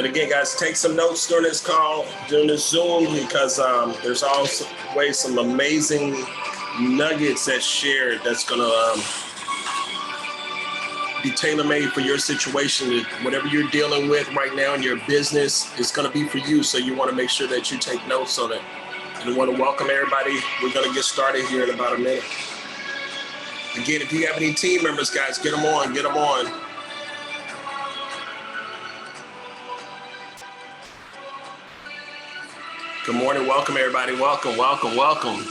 And again, guys, take some notes during this call, during this Zoom, because there's always some amazing nuggets that's shared that's going to be tailor-made for your situation. Whatever you're dealing with right now in your business, it's going to be for you. So you want to make sure that you take notes on it. And I want to welcome everybody. We're going to get started here in about a minute. Again, if you have any team members, guys, get them on, get them on. Good morning. Welcome, everybody. Welcome, welcome, welcome.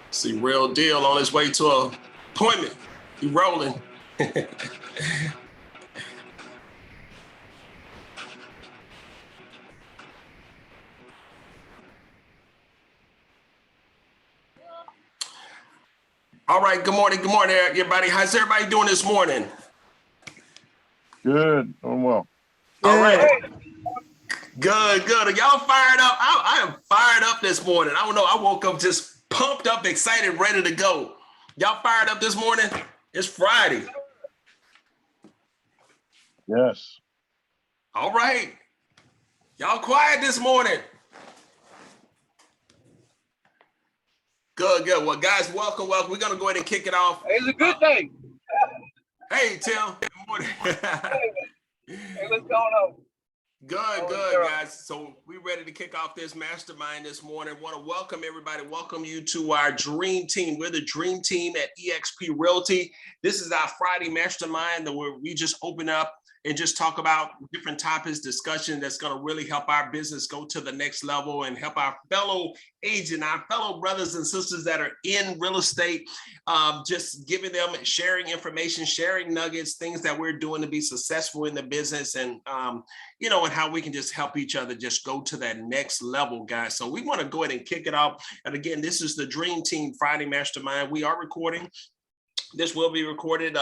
See, Real Deal on his way to an appointment. He rolling. All right. Good morning. Good morning, everybody. How's everybody doing this morning? Good. Doing well. All right. Good, good. Are y'all fired up? I am fired up this morning. I don't know. I woke up just pumped up, excited, ready to go. Y'all fired up this morning? It's Friday. Yes. All right. Y'all quiet this morning. Good, good. Well, guys, welcome, welcome. We're going to go ahead and kick it off. It's a good day. Hey, Tim. Good morning. Hey, what's going on? Good, good, guys. So we're ready to kick off this mastermind this morning. Want to welcome everybody. Welcome you to our dream team. We're the dream team at Exp Realty. This is our Friday mastermind where we just open up and just talk about different topics, discussion that's going to really help our business go to the next level and help our fellow agent, our fellow brothers and sisters that are in real estate, just giving them, sharing information, sharing nuggets, things that we're doing to be successful in the business, and you know, and how we can just help each other just go to that next level, guys. So we want to go ahead and kick it off. And again, this is the Dream Team Friday Mastermind. We are recording. This will be recorded.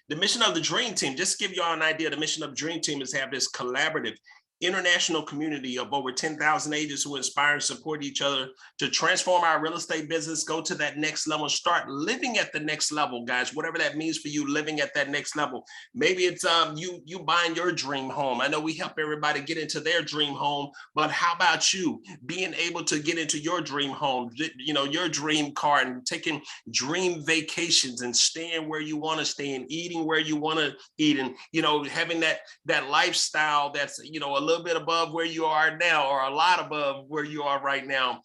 The mission of the Dream Team, just to give you all an idea, the mission of the Dream Team is to have this collaborative international community of over 10,000 agents who inspire and support each other to transform our real estate business, go to that next level, start living at the next level, guys, whatever that means for you, living at that next level. Maybe it's you buying your dream home. I know we help everybody get into their dream home, but how about you being able to get into your dream home, you know, your dream car, and taking dream vacations and staying where you want to stay and eating where you want to eat, and, you know, having that lifestyle that's, you know, a little bit above where you are now, or a lot above where you are right now.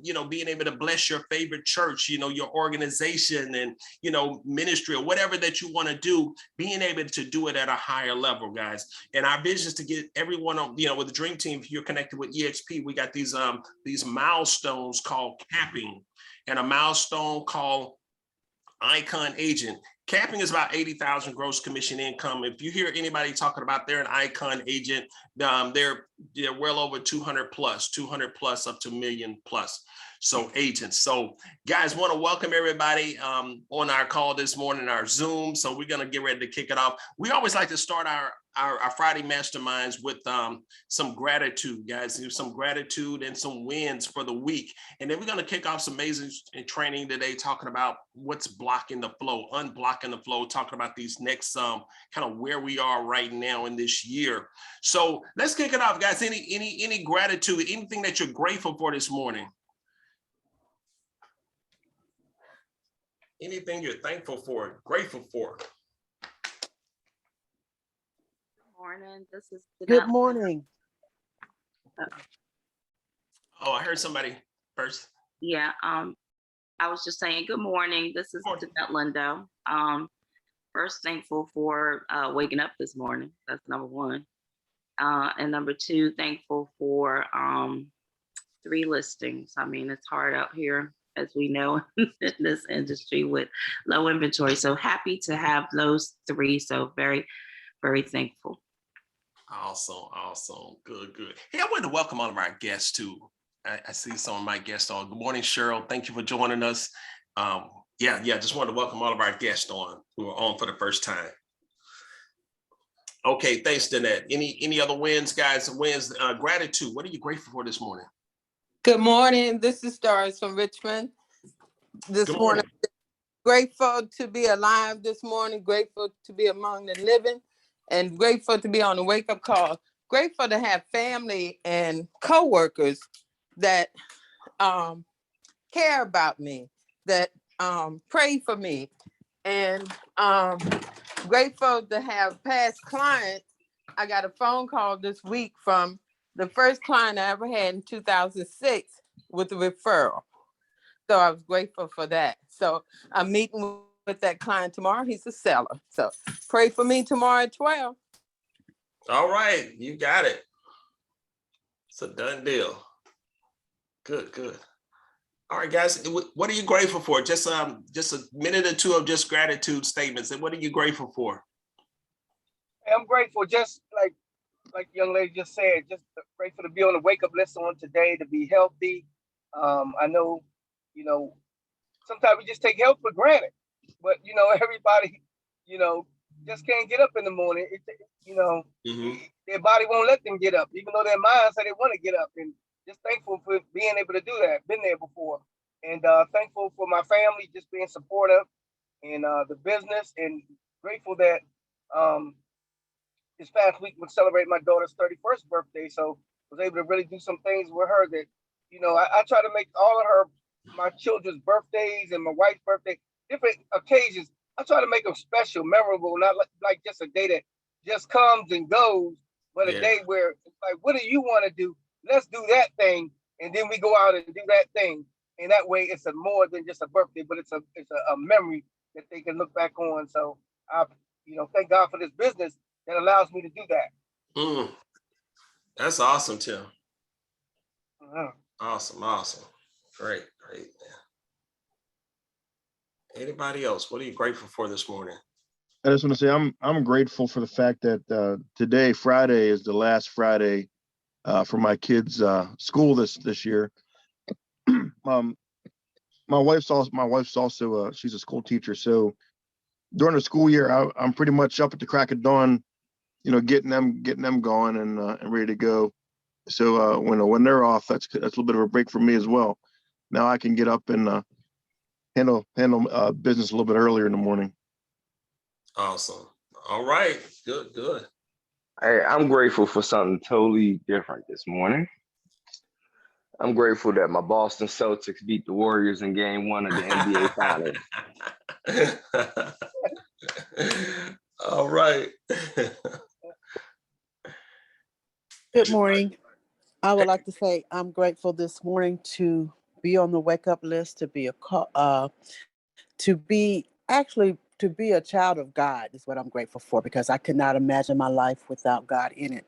You know, being able to bless your favorite church, you know, your organization, and, you know, ministry, or whatever that you want to do, being able to do it at a higher level, guys. And our vision is to get everyone on, you know, with the Dream Team. If you're connected with EXP, we got these milestones called capping, and a milestone called Icon Agent. Capping is about 80,000 gross commission income. If you hear anybody talking about they're an Icon Agent, they're well over 200 plus up to million plus. So agents. So guys, want to welcome everybody on our call this morning, our Zoom. So we're going to get ready to kick it off. We always like to start our Friday masterminds with some gratitude, guys, some gratitude and some wins for the week. And then we're going to kick off some amazing training today, talking about what's blocking the flow, unblocking the flow, talking about these next kind of where we are right now in this year. So let's kick it off, guys. Any gratitude, anything that you're grateful for this morning? Anything you're thankful for, grateful for? Morning. This is Good morning. Oh, I heard somebody first. Yeah. I was just saying good morning. This is Jeanette Lindo. First, thankful for waking up this morning. That's number one. And number two, thankful for 3 listings. I mean, it's hard out here, as we know, in this industry with low inventory. So happy to have those 3. So very, very thankful. Awesome. Good. Hey, I wanted to welcome all of our guests too. I see some of my guests on. Good morning, Cheryl. Thank you for joining us. Just wanted to welcome all of our guests on who are on for the first time. Okay, thanks, Danette. Any other wins, guys? Wins, gratitude. What are you grateful for this morning? Good morning. This is Doris from Richmond. This morning, grateful to be alive this morning, grateful to be among the living, and grateful to be on the wake up call. Grateful to have family and coworkers that care about me, that pray for me, and grateful to have past clients. I got a phone call this week from the first client I ever had in 2006 with a referral. So I was grateful for that. So I'm meeting with that client tomorrow. He's a seller. So pray for me tomorrow at 12. All right, you got it. It's a done deal. Good, good. All right, guys, what are you grateful for? Just a minute or two of just gratitude statements. And what are you grateful for? I'm grateful, just like the young lady just said, just grateful to be on the wake up list on today, to be healthy. I know, sometimes we just take health for granted, but everybody, just can't get up in the morning. Their body won't let them get up, even though their mind say they want to get up. And just thankful for being able to do that. Been there before, and thankful for my family just being supportive, and the business, and grateful that this past week would celebrate my daughter's 31st birthday, so was able to really do some things with her that, I try to make all of my children's birthdays and my wife's birthday, different occasions. I try to make them special, memorable, not like just a day that just comes and goes, but a day where it's like, what do you want to do? Let's do that thing, and then we go out and do that thing, and that way it's a more than just a birthday, but it's a memory that they can look back on. So I, thank God for this business that allows me to do that. That's awesome, Tim. Uh-huh. Awesome. Great. Anybody else? What are you grateful for this morning? I just want to say I'm grateful for the fact that today, Friday, is the last Friday for my kids' school this year. My wife's also she's a school teacher, so during the school year, I'm pretty much up at the crack of dawn, getting them going and ready to go. So when they're off, that's a little bit of a break for me as well. Now I can get up and handle business a little bit earlier in the morning. Awesome. All right. Good. Hey, I'm grateful for something totally different this morning. I'm grateful that my Boston Celtics beat the Warriors in Game 1 of the NBA Finals. All right. Good morning. I would like to say I'm grateful this morning to be on the wake up list, to be a child of God is what I'm grateful for, because I could not imagine my life without God in it.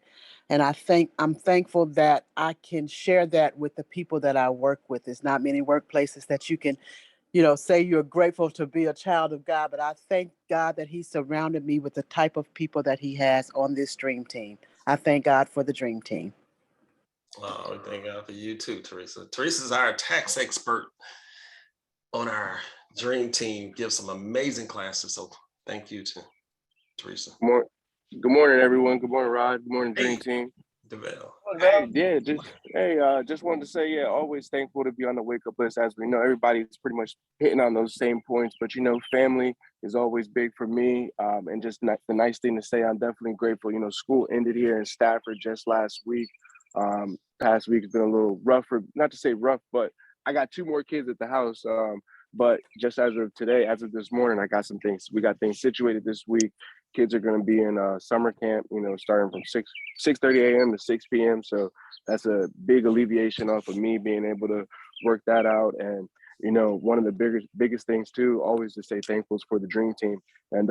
And I'm thankful that I can share that with the people that I work with. There's not many workplaces that you can, say you're grateful to be a child of God, but I thank God that He surrounded me with the type of people that He has on this dream team. I thank God for the dream team. Oh, we thank God for you too, Teresa. Teresa's our tax expert on our dream team, gives some amazing classes. So thank you to Teresa. Good morning, everyone. Good morning, Rod. Good morning, Dream Team. DeVale. Just wanted to say, always thankful to be on the wake up list. As we know, everybody's pretty much hitting on those same points, but family is always big for me. And just the nice thing to say, I'm definitely grateful. School ended here in Stafford just last week. Past week has been a little rougher, not to say rough, but I got 2 more kids at the house. But just as of today, as of this morning, we got things situated this week. Kids are going to be in summer camp, starting from 6:30 a.m. to 6 p.m. So that's a big alleviation off of me being able to work that out. And, one of the biggest things too, always to say thankful for the dream team, and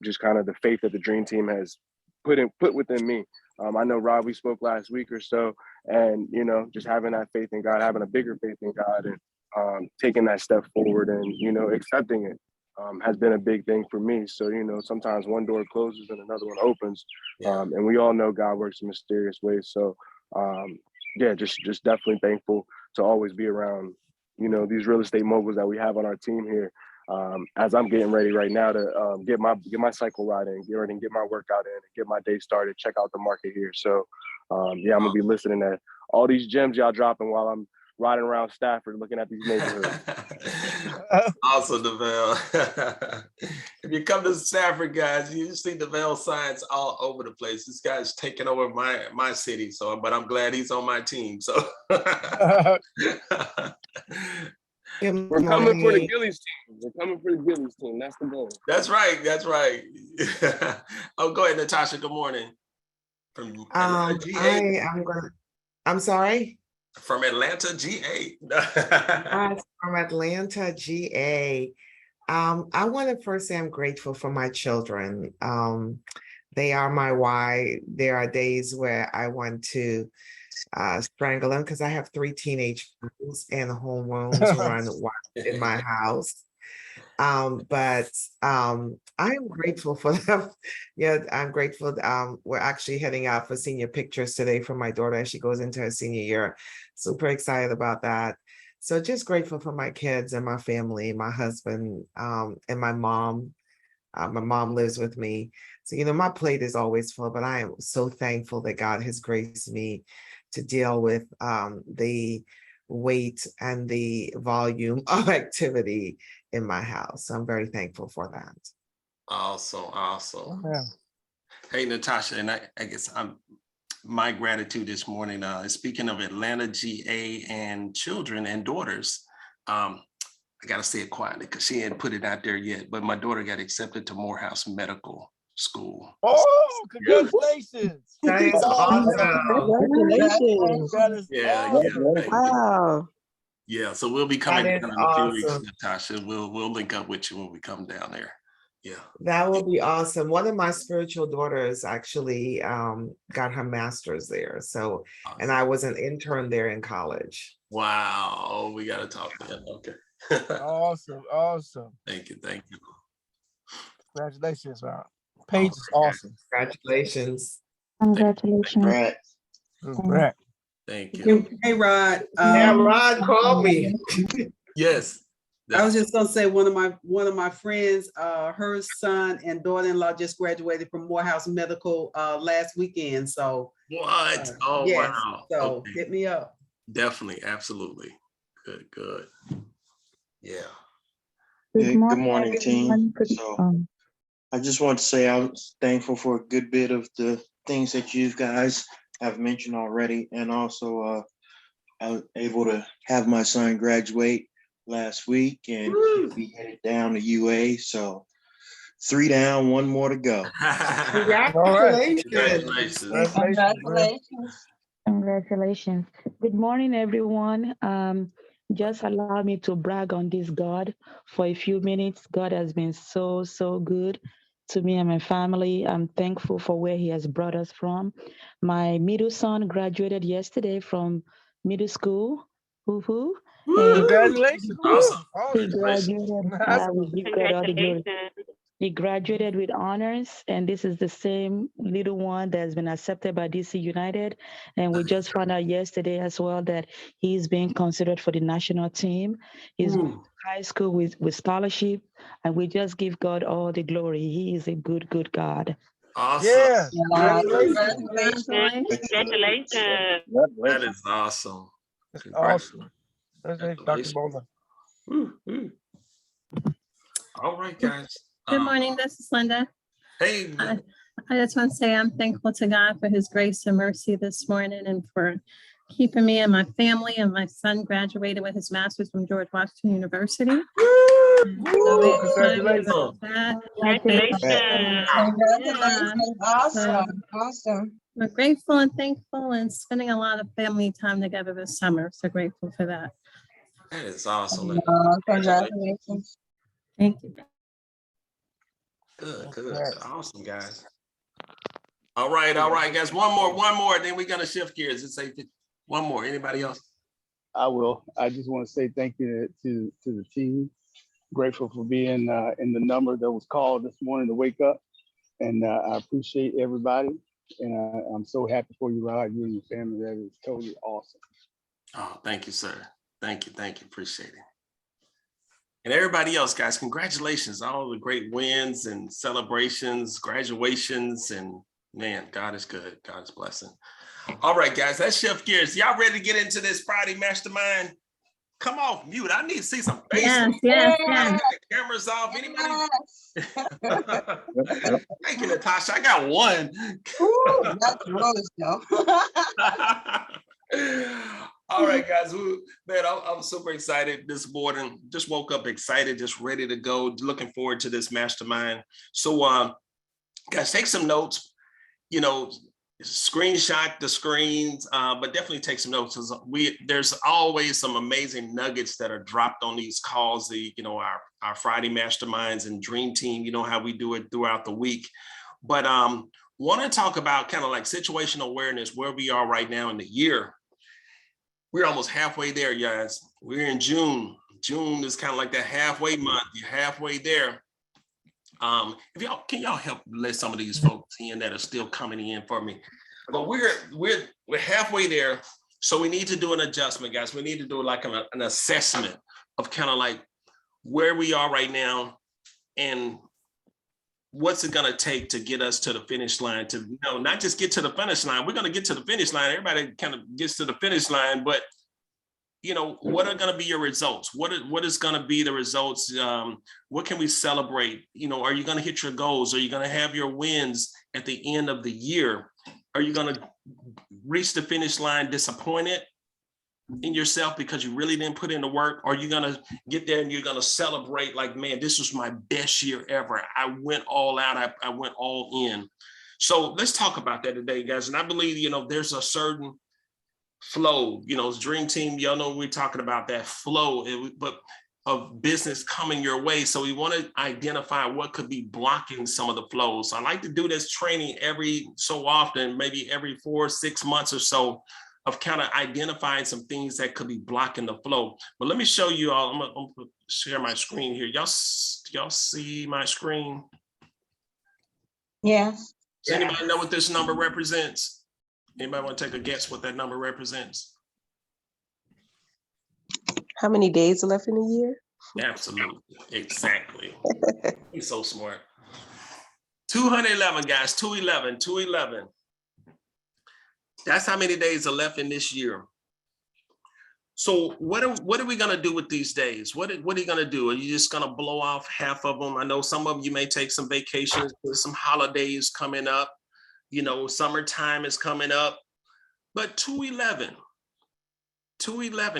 just kind of the faith that the dream team has put within me. I know, Rob, we spoke last week or so, and, just having that faith in God, having a bigger faith in God, and taking that step forward and, accepting it has been a big thing for me. So, sometimes one door closes and another one opens. And we all know God works in mysterious ways. So, just definitely thankful to always be around, these real estate moguls that we have on our team here. As I'm getting ready right now to get my cycle ride in, get ready and get my workout in, and get my day started, check out the market here. So, I'm gonna be listening to all these gems y'all dropping while I'm riding around Stafford looking at these neighborhoods. Also, DeVale. If you come to Stafford, guys, you see DeVale signs all over the place. This guy's taking over my city. So, but I'm glad he's on my team. So We're coming for the Gillies team. We're coming for the Gillies team. That's the goal. That's right. That's right. Oh, go ahead, Natasha. Good morning. From Atlanta, GA. I'm sorry. From Atlanta, GA. From Atlanta, GA. I want to first say I'm grateful for my children. They are my why. There are days where I want to strangle them because I have 3 teenage girls and hormones run wild in my house. But I am grateful for them. Yeah, I'm grateful. We're actually heading out for senior pictures today for my daughter as she goes into her senior year. Super excited about that. So just grateful for my kids and my family, my husband, and my mom. My mom lives with me. So, my plate is always full, but I am so thankful that God has graced me to deal with the weight and the volume of activity in my house. So I'm very thankful for that. Awesome. Yeah. Hey, Natasha, and I guess my gratitude this morning, speaking of Atlanta, GA, and children and daughters, I got to say it quietly because she ain't put it out there yet, but my daughter got accepted to Morehouse Medical School. Oh, congratulations. That is awesome. Congratulations. That is awesome. Wow. Yeah, so we'll be coming down in a few weeks, Awesome. Natasha. We'll link up with you when we come down there. Yeah. That will be awesome. One of my spiritual daughters actually got her master's there. So, and I was an intern there in college. Wow. We got to talk to him. Okay. Awesome. Thank you. Congratulations, man. Paige is awesome. Congratulations. Congratulations. Congrats. Thank you. Hey, Rod. Yeah, Rod called me. Yes. I was just gonna say one of my friends, her son and daughter-in-law just graduated from Morehouse Medical last weekend. So what? Oh, yes. wow. So Okay. hit me up. Definitely, absolutely. Good. Yeah. Good morning, team. So I just want to say I was thankful for a good bit of the things that you guys have mentioned already, and also I was able to have my son graduate last week, and he'll be headed down to UA. So 3 down, 1 more to go. Congratulations. Good morning, everyone. Just allow me to brag on this God for a few minutes. God has been so good to me and my family. I'm thankful for where he has brought us from. My middle son graduated yesterday from middle school. Woohoo. Congratulations. Awesome. He graduated. We give God all the glory. He graduated with honors, and this is the same little one that has been accepted by DC United. And we just found out yesterday as well that he's being considered for the national team. He's going to high school with scholarship, and we just give God all the glory. He is a good God. Awesome. Yeah. Congratulations. Congratulations. That is awesome. Awesome. Dr. Bola. All right, guys. Good morning, this is Linda. Hey. I just want to say I'm thankful to God for his grace and mercy this morning and for keeping me and my family. And my son graduated with his master's from George Washington University. Congratulations. Awesome. We're grateful and thankful and spending a lot of family time together this summer. So grateful for that. That is awesome. Congratulations. Thank you. Good. Awesome, guys. All right, guys. One more, then we're gonna shift gears and say one more. Anybody else? I will. I just want to say thank you to the team. Grateful for being in the number that was called this morning to wake up. And I appreciate everybody. And I'm so happy for you, Rod, you and your family. That is totally awesome. Oh, thank you, sir. Thank you. Appreciate it. And everybody else, guys, congratulations. All the great wins and celebrations, graduations, and Man, God is good. God is blessing. All right, guys, let's shift gears. Y'all ready to get into this Friday mastermind? Come off mute. I need to see some faces. Yes. Cameras off. Anybody? Thank you, Natasha. I got one. Ooh, that's rose, though. All right, guys. Man, I'm super excited this morning. Just woke up excited, just ready to go. Looking forward to this mastermind. So, guys, take some notes. You know, screenshot the screens, but definitely take some notes. There's always some amazing nuggets that are dropped on these calls. Our Friday masterminds and dream team. You know how we do it throughout the week. But want to talk about kind of like situational awareness, where we are right now in the year. We're almost halfway there, guys. We're in June. June is kind of like that halfway month. You're halfway there. Can y'all help let some of these folks in that are still coming in for me? But we're halfway there, so we need to do an adjustment, guys. We need to do like an assessment of kind of like where we are right now and what's it gonna take to get us to the finish line. To not just get to the finish line. We're gonna get to the finish line. Everybody kind of gets to the finish line, but what are going to be your results? What is going to be the results? What can we celebrate? Are you going to hit your goals? Are you going to have your wins at the end of the year? Are you going to reach the finish line disappointed in yourself because you really didn't put in the work? Or are you going to get there and you're going to celebrate like, man, this was my best year ever. I went all out. I went all in. So let's talk about that today, guys. And I believe, there's a certain flow, dream team, y'all know we're talking about that flow, but of business coming your way. So we want to identify what could be blocking some of the flows. I like to do this training every so often, maybe every 4 or 6 months or so, of kind of identifying some things that could be blocking the flow. But let me show you all. I'm gonna share my screen here. Y'all see my screen? Yes. Does anybody know what this number represents? Anybody want to take a guess what that number represents? How many days left in the year? Absolutely. Exactly. He's so smart. 211, guys. 211. That's how many days are left in this year. So what are we going to do with these days? What are you going to do? Are you just going to blow off half of them? I know some of you may take some vacations. There's some holidays coming up. Summertime is coming up, but 211,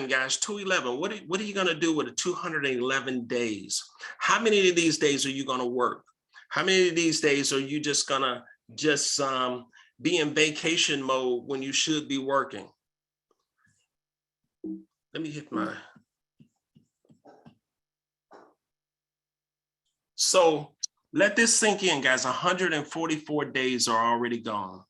guys, 211. What are you going to do with the 211 days? How many of these days are you going to work? How many of these days are you just going to be in vacation mode when you should be working? Let me hit my. So let this sink in, guys. 144 days are already gone.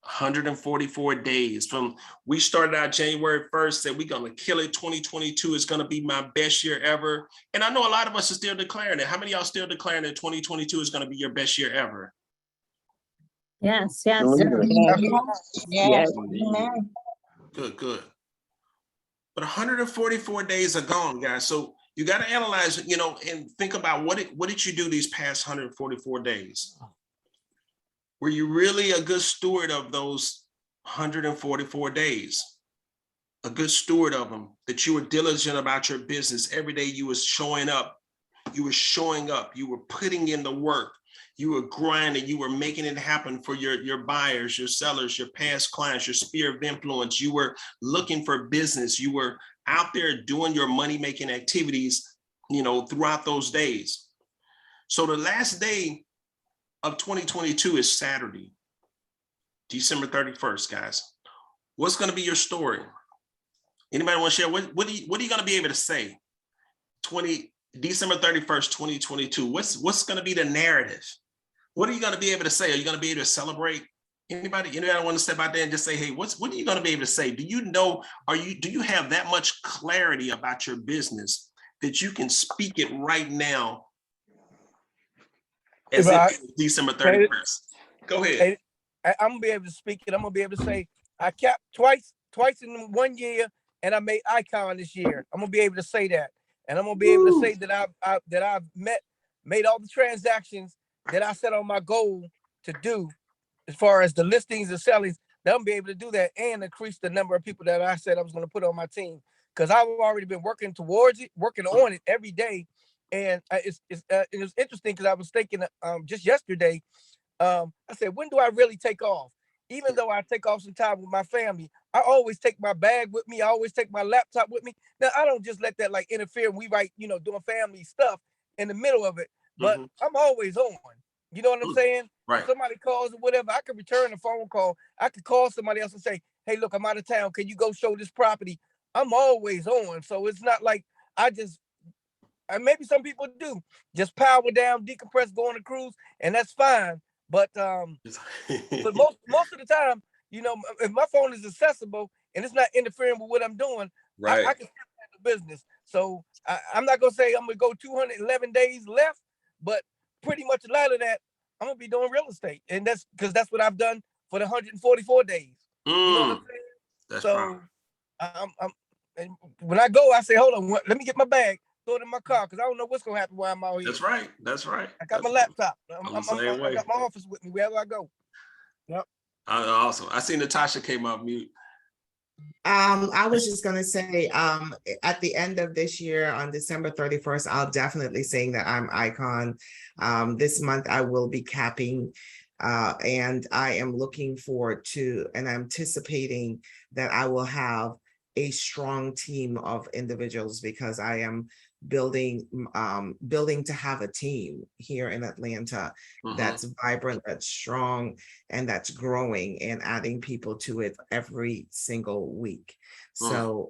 144 days from we started out January 1st, said we're going to kill it. 2022 is going to be my best year ever. And I know a lot of us are still declaring it. How many of y'all still declaring that 2022 is going to be your best year ever? Yes. Good. But 144 days are gone, guys. So you got to analyze, and think about what did you do these past 144 days? Were you really a good steward of those 144 days? A good steward of them, that you were diligent about your business. Every day you was showing up. You were showing up. You were putting in the work. You were grinding. You were making it happen for your buyers, your sellers, your past clients, your sphere of influence. You were looking for business. You were out there doing your money-making activities, throughout those days. So the last day of 2022 is Saturday, December 31st, guys. What's going to be your story? Anybody want to share? What are you going to be able to say? December 31st, 2022. What's going to be the narrative? What are you going to be able to say? Are you going to be able to celebrate? Anybody want to step out there and just say, hey, what are you going to be able to say? Do you have that much clarity about your business that you can speak it right now as if it's December 31st? Go ahead. I'm going to be able to speak it. I'm going to be able to say, I capped twice in 1 year, and I made icon this year. I'm going to be able to say that. And I'm going to be able to say that I've made all the transactions that I set on my goal to do as far as the listings and sellings, they'll be able to do that and increase the number of people that I said I was going to put on my team. Because I've already been working towards it, working on it every day. And it was interesting because I was thinking just yesterday, I said, when do I really take off? Even though I take off some time with my family, I always take my bag with me. I always take my laptop with me. Now, I don't just let that like interfere. We write, doing family stuff in the middle of it, but I'm always on. You know what I'm saying? Right. If somebody calls or whatever, I can return a phone call. I could call somebody else and say, hey, look, I'm out of town. Can you go show this property? I'm always on. So it's not like and maybe some people do just power down, decompress, go on a cruise, and that's fine. But but most of the time, if my phone is accessible and it's not interfering with what I'm doing, right, I can still handle business. So I'm not gonna say I'm gonna go 211 days left, but pretty much a lot of that I'm gonna be doing real estate, and that's because that's what I've done for the 144 days. You know what I'm saying? That's so and when I go, I say, hold on, let me get my bag, throw it in my car, because I don't know what's gonna happen while I'm out here. That's right. That's right. I got my laptop. I way. got my office with me wherever I go. Yep. Awesome. I see Natasha came up mute. I was just gonna say, at the end of this year, on December 31st, I'll definitely sing that I'm Icon. This month I will be capping, and I am looking forward to and anticipating that I will have a strong team of individuals, because I am building to have a team here in Atlanta that's vibrant, that's strong, and that's growing, and adding people to it every single week. So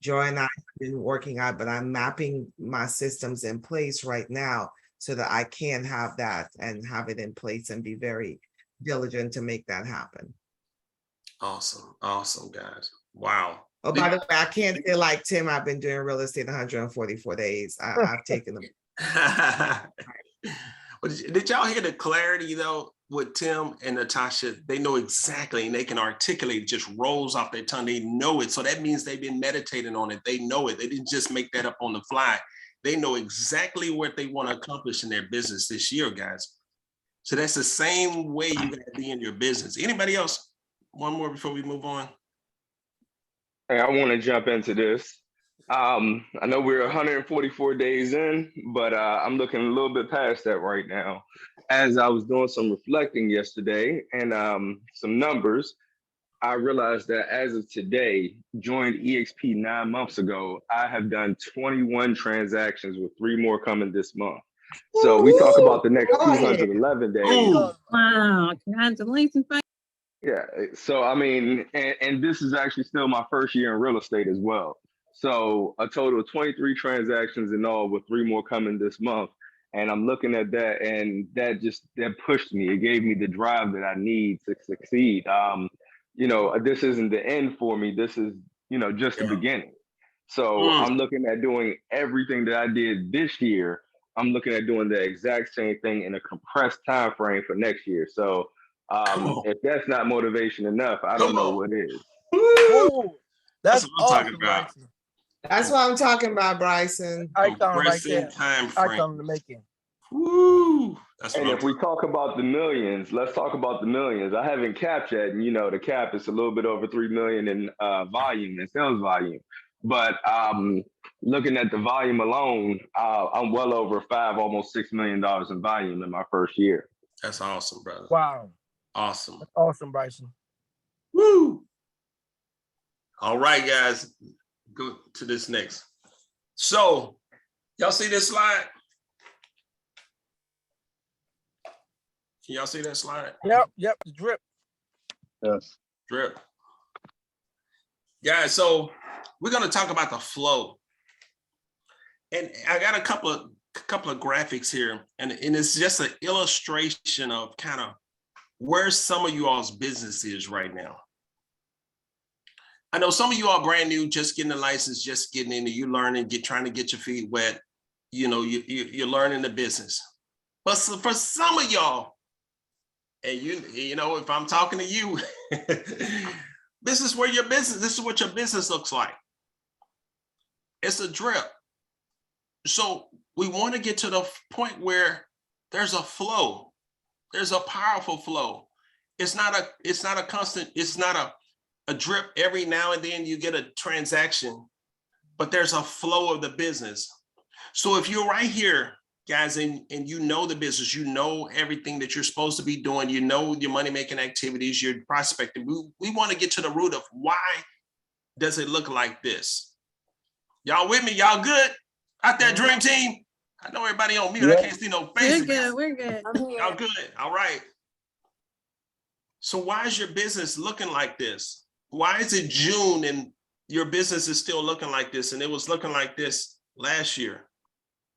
Joy and I have been working out, but I'm mapping my systems in place right now so that I can have that and have it in place and be very diligent to make that happen. Awesome, guys. Wow. Oh, by the way, I can't say like Tim, I've been doing real estate 144 days. I've taken them. Did y'all hear the clarity though with Tim and Natasha? They know exactly, and they can articulate, just rolls off their tongue. They know it. So that means they've been meditating on it. They know it. They didn't just make that up on the fly. They know exactly what they want to accomplish in their business this year, guys. So that's the same way you got to be in your business. Anybody else? One more before we move on. Hey, I want to jump into this. I know we're 144 days in, but I'm looking a little bit past that right now. As I was doing some reflecting yesterday and some numbers, I realized that as of today, joined EXP 9 months ago, I have done 21 transactions with 3 more coming this month. So we talk about the next 211 days. Wow, congratulations. Yeah, so I mean, and this is actually still my first year in real estate as well. So a total of 23 transactions in all, with 3 more coming this month. And I'm looking at that, and that pushed me. It gave me the drive that I need to succeed. This isn't the end for me. This is, just the beginning. So I'm looking at doing everything that I did this year. I'm looking at doing the exact same thing in a compressed time frame for next year. So if that's not motivation enough, I don't know what is. Ooh, that's what I'm talking about. Bryson. That's what I'm talking about, Bryson. Icon right there. Time frame. Icon in the making. Woo. And if we talk about the millions, let's talk about the millions. I haven't capped yet, and the cap is a little bit over 3 million in volume and sales volume. But looking at the volume alone, I'm well over almost $6 million in volume in my first year. That's awesome, brother. Wow. Awesome. That's awesome, Bryson. Woo. All right, guys, go to this next. So y'all see this slide? Can y'all see that slide? Yep, the drip. Yes. Drip. Guys, so we're going to talk about the flow. And I got a couple of graphics here, and it's just an illustration of kind of where some of you all's business is right now. I know some of you all brand new, just getting the license, just getting into, you learning, trying to get your feet wet. You're learning the business. But for some of y'all, and if I'm talking to you, this is what your business looks like. It's a drip. So we want to get to the point where there's a flow. There's a powerful flow. It's not a constant, it's not a drip. Every now and then you get a transaction, but there's a flow of the business. So if you're right here, guys, and you know the business, you know everything that you're supposed to be doing, you know your money-making activities, your prospecting, we want to get to the root of why does it look like this? Y'all with me? Y'all good? Out there, dream team? I know everybody on mute. I can't see no faces. We're good. Y'all good? All right. So why is your business looking like this? Why is it June and your business is still looking like this? And it was looking like this last year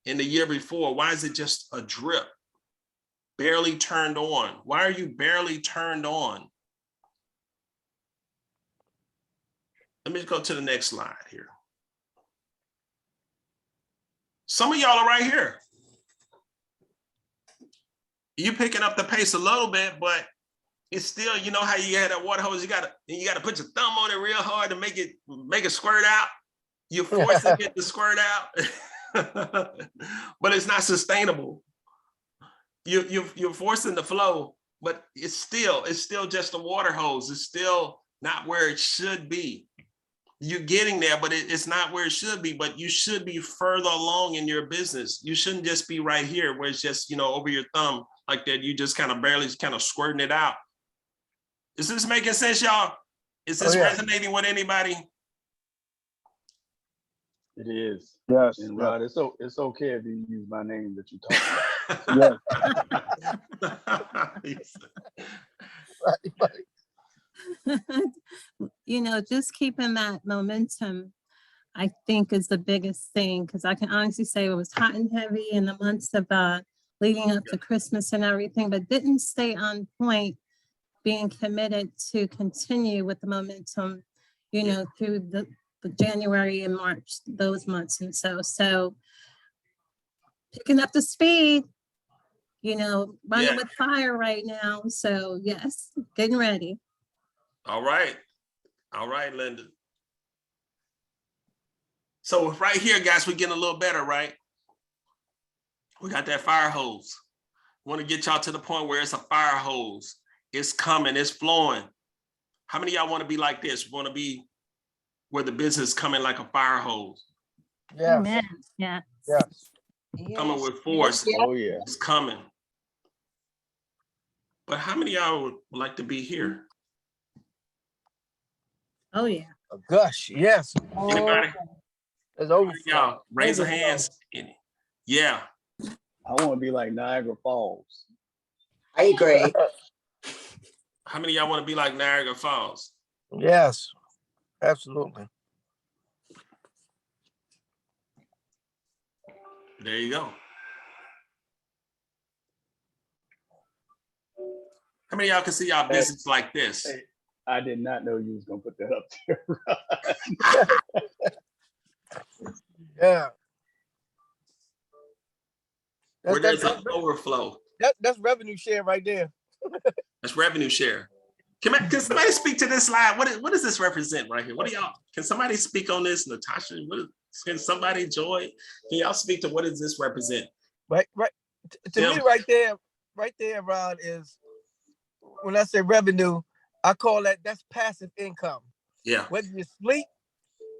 and the year before. Why is it just a drip? Barely turned on. Why are you barely turned on? Let me go to the next slide here. Some of y'all are right here. You picking up the pace a little bit, but it's still, you know how you had that water hose, you gotta put your thumb on it real hard to make it squirt out. You're forcing it to squirt out, but it's not sustainable. You're forcing the flow, but it's still just a water hose. It's still not where it should be. You're getting there, but it's not where it should be. But you should be further along in your business. You shouldn't just be right here where it's just, you know, over your thumb like that. You just kind of barely squirting it out. Is this making sense, y'all? Is this resonating with anybody? It is. Yes. And Rod, it's okay if you use my name that you talk about. You know, just keeping that momentum, I think, is the biggest thing, because I can honestly say it was hot and heavy in the months of leading up to Christmas and everything, but didn't stay on point, being committed to continue with the momentum, you know, through the January and March, those months. And so picking up the speed, you know, running with fire right now. So yes, getting ready. All right, Linda. So right here, guys, we're getting a little better, right? We got that fire hose. Want to get y'all to the point where it's a fire hose. It's coming, it's flowing. How many of y'all want to be like this? Want to be where the business is coming like a fire hose? Yeah. Amen. Yeah. Yes. Coming with force. Oh yeah. It's coming. But how many of y'all would like to be here? Oh yeah. Oh, gosh, yes. Anybody? It's over. Y'all raise your hands. Yeah. I want to be like Niagara Falls. I agree. How many of y'all want to be like Niagara Falls? Yes, absolutely. There you go. How many of y'all can see y'all business like this? Hey, I did not know you was gonna put that up there. Yeah. Where there's an overflow. That's revenue share right there. That's revenue share. Can somebody speak to this slide? What does this represent right here? What do y'all? Can somebody speak on this, Natasha? Can somebody, Joy? Can y'all speak to what does this represent? Right. To me, right there, Ron, is when I say revenue, I call that's passive income. Yeah. Whether you sleep,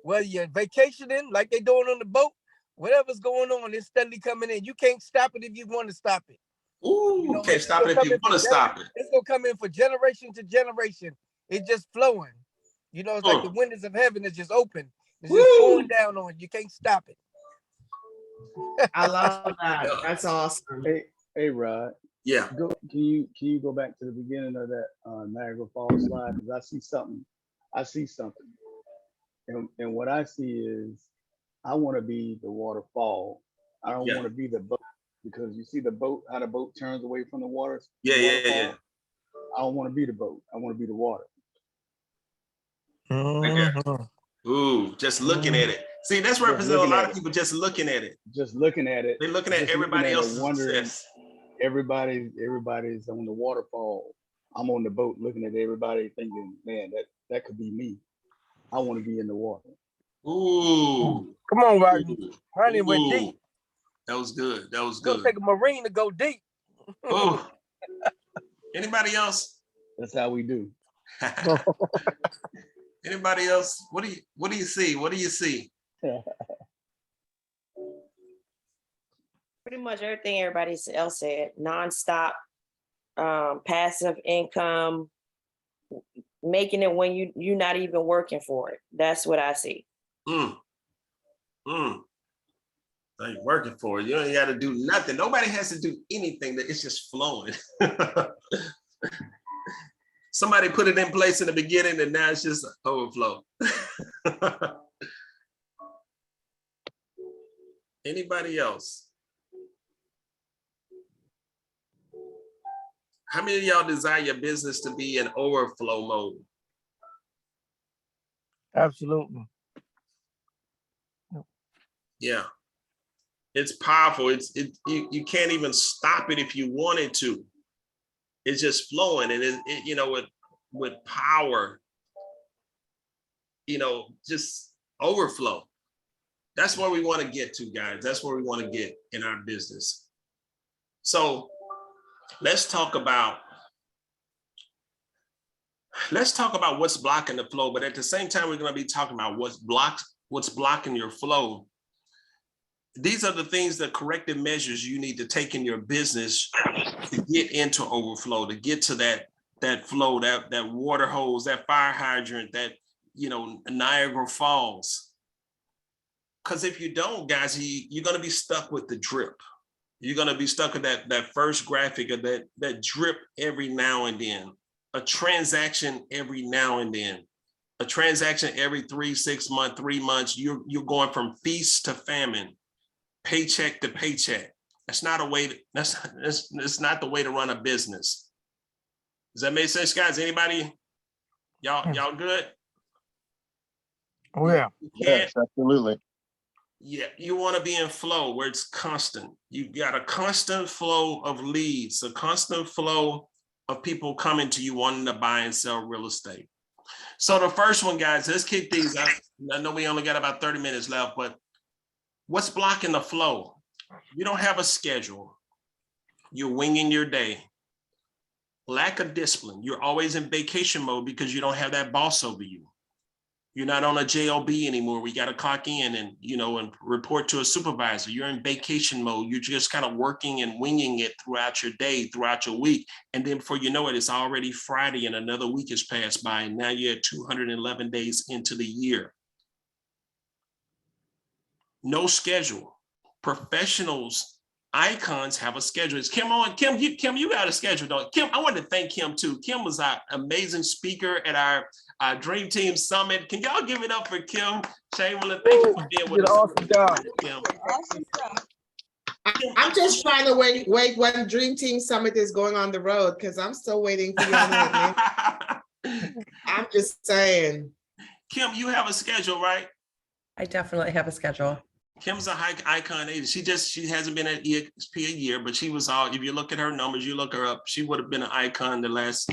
whether you're vacationing, like they're doing on the boat, whatever's going on, it's steadily coming in. You can't stop it if you want to stop it. Ooh, you know, can't stop it if you want to stop it. It's gonna come in for generation to generation. It's just flowing. You know, it's like the windows of heaven is just open. It's just pouring down on you. You can't stop it. I love that. That's awesome. Hey, Rod. Yeah. Can you go back to the beginning of that Niagara Falls slide? Because I see something. And what I see is I want to be the waterfall. I don't want to be the boat, because you see the boat, how the boat turns away from the water. Yeah. I don't want to be the boat. I want to be the water. Ooh, just looking at it. See, that's represent a lot of people just looking at it. Just looking at it. They're looking at everybody else's success. Everybody's on the waterfall. I'm on the boat looking at everybody thinking, man, that could be me. I want to be in the water. Ooh. Come on, Rodney. Rodney went deep. That was good. That was good. It's gonna take a Marine to go deep. Ooh. Anybody else? That's how we do. Anybody else? What do you see? What do you see? Pretty much everything everybody else said. Nonstop, passive income, making it when you're not even working for it. That's what I see. So you're working for it. You don't got to do nothing. Nobody has to do anything. That it's just flowing. Somebody put it in place in the beginning, and now it's just overflow. Anybody else? How many of y'all desire your business to be in overflow mode? Absolutely. Yeah. It's powerful. You can't even stop it if you wanted to. It's just flowing, and with power, just overflow. That's where we want to get to, guys. That's where we want to get in our business. So let's talk about what's blocking the flow, but at the same time, we're going to be talking about what's blocking your flow. These are the things, the corrective measures you need to take in your business to get into overflow, to get to that flow, that water hose, that fire hydrant, that Niagara Falls. Because if you don't, guys, you're going to be stuck with the drip. You're going to be stuck with that first graphic of that drip every now and then, a transaction every now and then, a transaction every 3, 6 months, 3 months. You're going from feast to famine, paycheck to paycheck. That's not not the way to run a business. Does that make sense, guys? Anybody? Y'all good? Oh yeah. Yes, absolutely. Yeah, you want to be in flow where it's constant. You got a constant flow of leads, a constant flow of people coming to you wanting to buy and sell real estate. So the first one, guys, let's kick these out. I know we only got about 30 minutes left, but what's blocking the flow? You don't have a schedule. You're winging your day. Lack of discipline. You're always in vacation mode because you don't have that boss over you. You're not on a JOB anymore. We got to clock in and report to a supervisor. You're in vacation mode. You're just kind of working and winging it throughout your day, throughout your week. And then before you know it, it's already Friday and another week has passed by. And now you're at 211 days into the year. No schedule. Professionals, icons have a schedule. Is Kim on? Kim, you got a schedule, don't you? Kim, I wanted to thank Kim too. Kim was our amazing speaker at our Dream Team Summit. Can y'all give it up for Kim Chamberlain? Thank you for being with us. Awesome job. Kim. I'm just trying to wait when Dream Team Summit is going on the road because I'm still waiting for you on that. I'm just saying. Kim, you have a schedule, right? I definitely have a schedule. Kim's a high icon agent. She hasn't been at EXP a year, but she was all, if you look at her numbers, you look her up, she would have been an icon the last,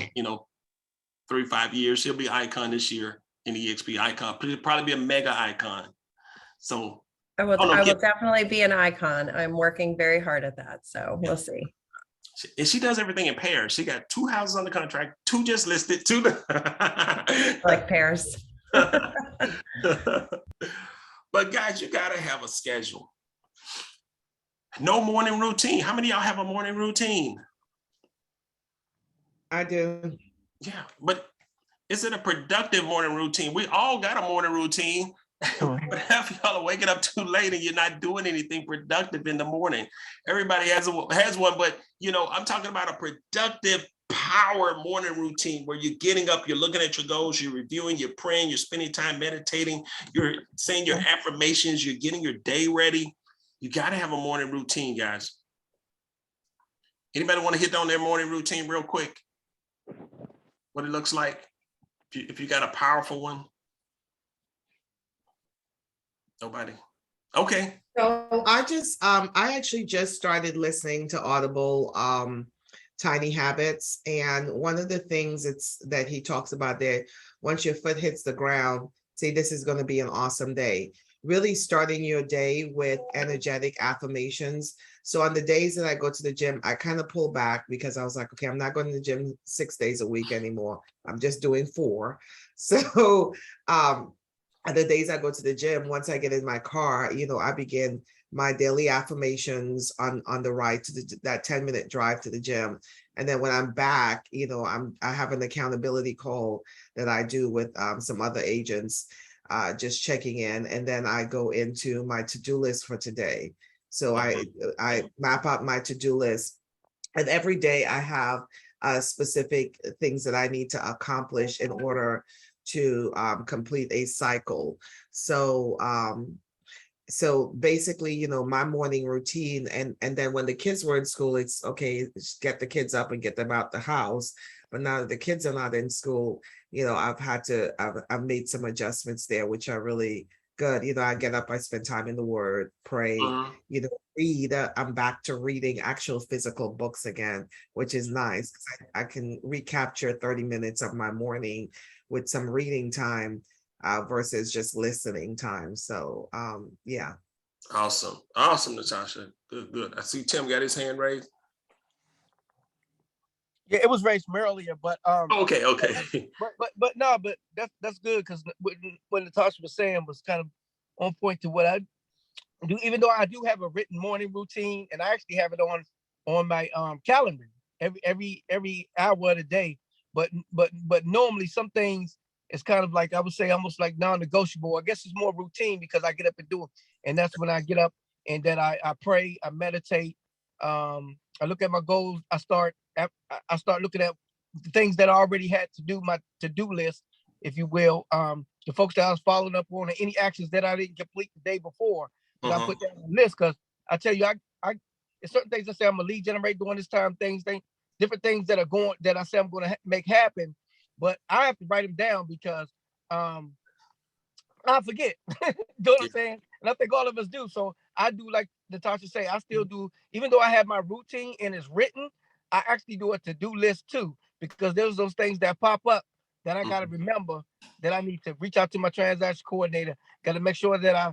3-5 years. She'll be icon this year in EXP icon. Probably be a mega icon. So I will definitely be an icon. I'm working very hard at that. So we'll see. And she does everything in pairs. She got 2 houses on the contract, 2 just listed, 2. Like pairs. But guys, you gotta have a schedule. No morning routine. How many of y'all have a morning routine? I do. Yeah, but is it a productive morning routine? We all got a morning routine. But half of y'all are waking up too late and you're not doing anything productive in the morning. Everybody has one, but I'm talking about a productive power morning routine where you're getting up, you're looking at your goals, you're reviewing, you're praying, you're spending time meditating, you're saying your affirmations, you're getting your day ready. You got to have a morning routine, guys. Anybody want to hit on their morning routine real quick? What it looks like? If you got a powerful one? Nobody? Okay. So I actually just started listening to Audible, Tiny Habits. And one of the things that he talks about there, once your foot hits the ground, say this is going to be an awesome day. really starting your day with energetic affirmations. So on the days that I go to the gym, I kind of pull back because I was like, okay, I'm not going to the gym 6 days a week anymore. I'm just doing 4. So on the days I go to the gym, once I get in my car, I begin my daily affirmations on the ride to that 10-minute drive to the gym. And then when I'm back, I have an accountability call that I do with some other agents, just checking in. And then I go into my to-do list for today. So I map out my to-do list, and every day I have specific things that I need to accomplish in order to complete a cycle. So so basically, my morning routine, and then when the kids were in school, it's okay, just get the kids up and get them out the house. But now that the kids are not in school, I've made some adjustments there, which are really good. I get up, I spend time in the Word, pray, read. I'm back to reading actual physical books again, which is nice. I can recapture 30 minutes of my morning with some reading time versus just listening time. So yeah. Awesome, Natasha. Good. I see Tim got his hand raised. Yeah, it was raised from earlier, but Okay. But no, but that's good, because what Natasha was saying was kind of on point to what I do. Even though I do have a written morning routine, and I actually have it on my calendar every hour of the day. But normally some things, it's kind of like, I would say, almost like non-negotiable. I guess it's more routine because I get up and do it, and that's when I get up and then I pray, I meditate, I look at my goals. I start looking at the things that I already had to do, my to-do list, if you will. The folks that I was following up on, any actions that I didn't complete the day before, I put that on the list, because I tell you, I there's certain things I say I'm a lead generate during this time, different things that I say I'm going to make happen, but I have to write them down because I forget. You know what I'm saying? And I think all of us do. So I do, like Natasha say, I still do, even though I have my routine and it's written, I actually do a to-do list too, because there's those things that pop up that I got to remember, that I need to reach out to my transaction coordinator, got to make sure that I,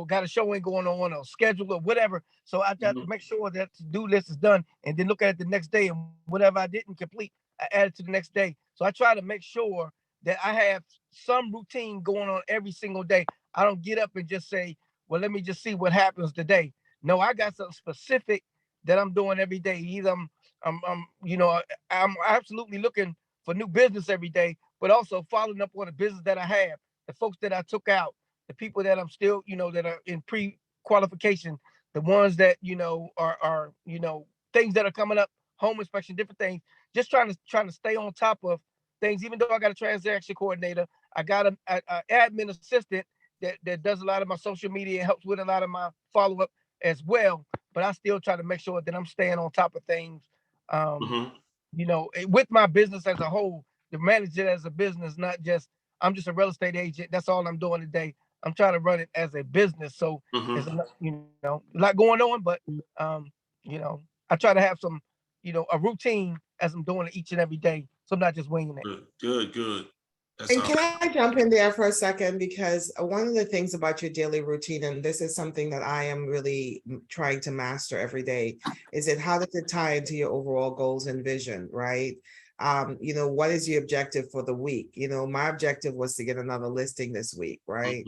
got a showing going on or schedule or whatever. So I got to make sure that to-do list is done, and then look at it the next day, and whatever I didn't complete, I add it to the next day. So I try to make sure that I have some routine going on every single day. I don't get up and just say, well, let me just see what happens today. No, I got something specific that I'm doing every day. Either I'm absolutely looking for new business every day, but also following up on the business that I have, the folks that I took out, the people that I'm still, that are in pre-qualification, the ones that, are things that are coming up, home inspection, different things, just trying to stay on top of things. Even though I got a transaction coordinator, I got an admin assistant that does a lot of my social media and helps with a lot of my follow-up as well. But I still try to make sure that I'm staying on top of things, with my business as a whole, to manage it as a business, not just, I'm just a real estate agent. That's all I'm doing today. I'm trying to run it as a business. So there's a lot going on, but I try to have some, a routine as I'm doing it each and every day. So I'm not just winging it. Good. And can I jump in there for a second? Because one of the things about your daily routine, and this is something that I am really trying to master every day, is that how does it tie into your overall goals and vision, right? What is your objective for the week? My objective was to get another listing this week, right?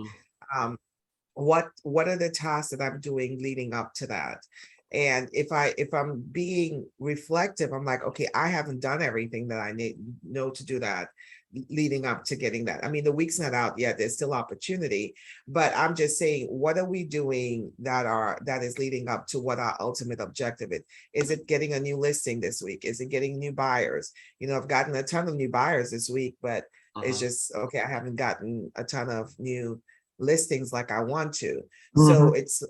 What are the tasks that I'm doing leading up to that? And if I'm being reflective, I'm like, okay, I haven't done everything that I know to do that leading up to getting that. I mean, the week's not out yet. There's still opportunity, but I'm just saying, what are we doing that is leading up to what our ultimate objective is? Is it getting a new listing this week? Is it getting new buyers? I've gotten a ton of new buyers this week, but it's just, okay, I haven't gotten a ton of new listings like I want to. So it's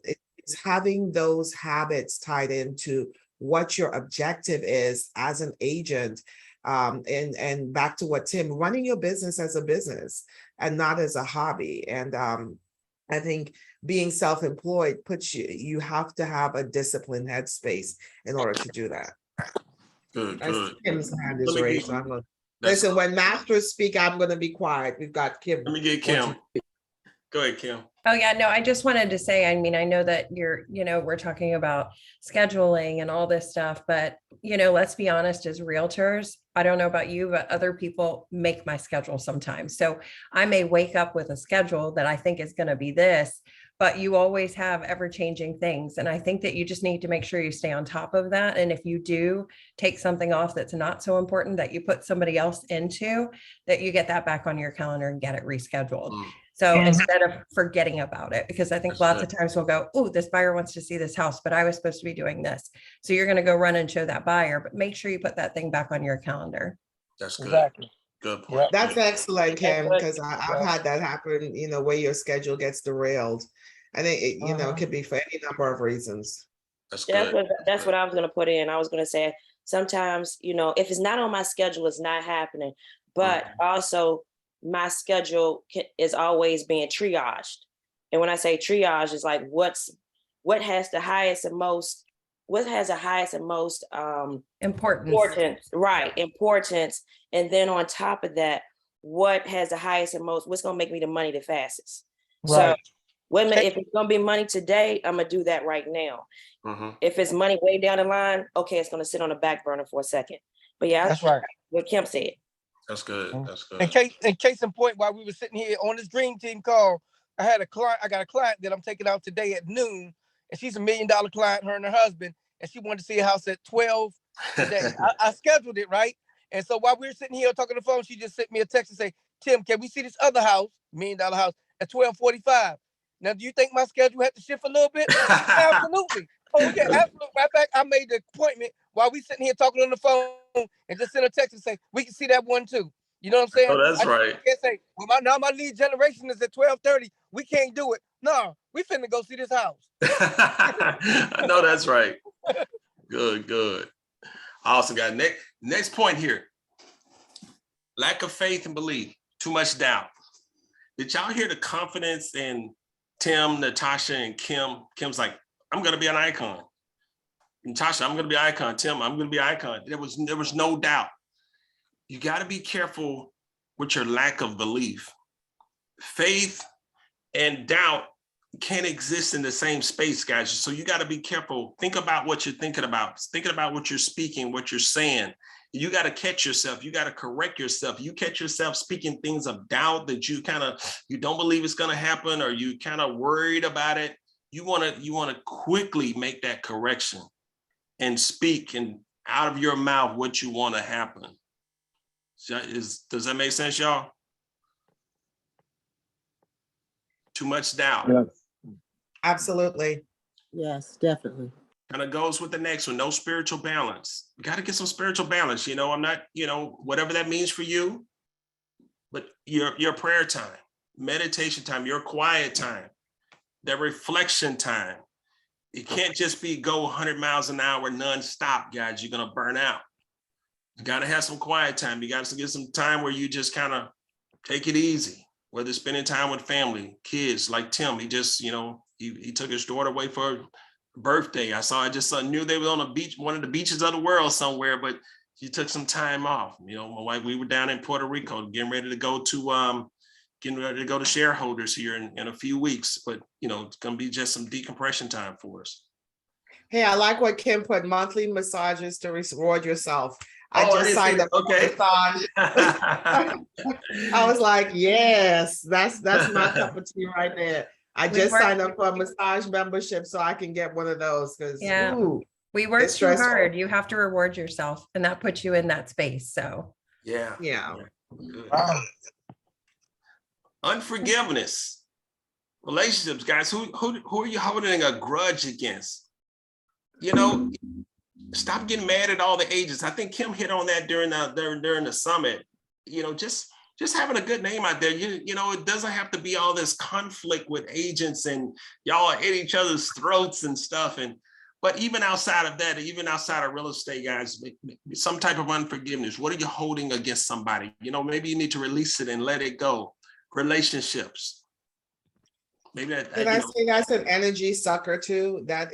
having those habits tied into what your objective is as an agent. And back to what Tim, running your business as a business and not as a hobby. And I think being self-employed you have to have a disciplined headspace in order to do that. Good. Kim's hand is raised. So I'm gonna listen. When masters speak, I'm going to be quiet. We've got Kim. Let me get Kim. Go ahead, Kim. Oh, yeah, no, I just wanted to say, I mean, I know that we're talking about scheduling and all this stuff, but, let's be honest, as realtors, I don't know about you, but other people make my schedule sometimes. So I may wake up with a schedule that I think is going to be this, but you always have ever-changing things. And I think that you just need to make sure you stay on top of that. And if you do take something off that's not so important that you put somebody else into, that you get that back on your calendar and get it rescheduled. So instead of forgetting about it, because I think lots of times we'll go, oh, this buyer wants to see this house, but I was supposed to be doing this. So you're going to go run and show that buyer, but make sure you put that thing back on your calendar. That's good. Exactly. Good point. That's excellent, Kim, because I've Yeah. had that happen, where your schedule gets derailed. And it could be for any number of reasons. That's That's good. that's what I was going to put in. I was going to say, sometimes, if it's not on my schedule, it's not happening. But also, my schedule is always being triaged. And when I say triage, it's like what has the highest and most importance, right? Importance. And then on top of that, what has the highest and most, what's going to make me the money the fastest? Right. So wait a minute, if it's going to be money today, I'm going to do that right now. If it's money way down the line, okay, it's going to sit on the back burner for a second. But yeah, That's right. What Kim said. That's good. That's good. In case in point, while we were sitting here on this dream team call, I got a client that I'm taking out today at noon, and she's $1 million client, her and her husband, and she wanted to see a house at 12 today. I scheduled it, right? And so while we were sitting here talking on the phone, she just sent me a text and say, Tim, can we see this other house, $1 million house, at 12:45? Now, do you think my schedule had to shift a little bit? Absolutely. Oh, yeah, absolutely. Matter of fact, I made the appointment while we sitting here talking on the phone and just sent a text and say, we can see that one too. You know what I'm saying? Oh, that's right. I can't say, well, now my lead generation is at 12:30. We can't do it. No, we finna go see this house. I know that's right. Good. Awesome, guys. Next point here. Lack of faith and belief. Too much doubt. Did y'all hear the confidence in Tim, Natasha, and Kim? Kim's like, I'm gonna be an icon. Natasha, I'm gonna be icon. Tim, I'm gonna be icon. There was no doubt. You got to be careful with your lack of belief. Faith and doubt can't exist in the same space, guys. So you got to be careful. Think about what you're thinking about what you're speaking, what you're saying. You got to catch yourself. You got to correct yourself. You catch yourself speaking things of doubt that you don't believe it's going to happen, or you kind of worried about it. You want to quickly make that correction and speak and out of your mouth what you want to happen. Does that make sense, y'all? Too much doubt. Yes. Absolutely. Yes, definitely. Kind of goes with the next one. No spiritual balance. You got to get some spiritual balance. I'm not, whatever that means for you, but your prayer time, meditation time, your quiet time, that reflection time. It can't just be go 100 miles an hour nonstop, guys. You're going to burn out. You got to have some quiet time. You got to get some time where you just kind of take it easy, whether spending time with family, kids, like Tim. He just, he took his daughter away for her birthday. I knew they were on a beach, one of the beaches of the world somewhere, but she took some time off. My wife, we were down in Puerto Rico getting ready to go to shareholders here in a few weeks, but it's going to be just some decompression time for us. Hey, I like what Kim put, monthly massages to reward yourself. I just signed up for a massage. I was like, yes, that's my cup of tea right there. I just signed up for a massage membership so I can get one of those because we work too hard. You have to reward yourself, and that puts you in that space. So yeah. Wow. Unforgiveness, relationships, guys. Who are you holding a grudge against? Stop getting mad at all the agents. I think Kim hit on that during the summit. Just having a good name out there. It doesn't have to be all this conflict with agents and y'all at each other's throats and stuff. But even outside of that, even outside of real estate, guys, some type of unforgiveness. What are you holding against somebody? Maybe you need to release it and let it go. Relationships. Maybe that. Can I say that's an energy sucker too? That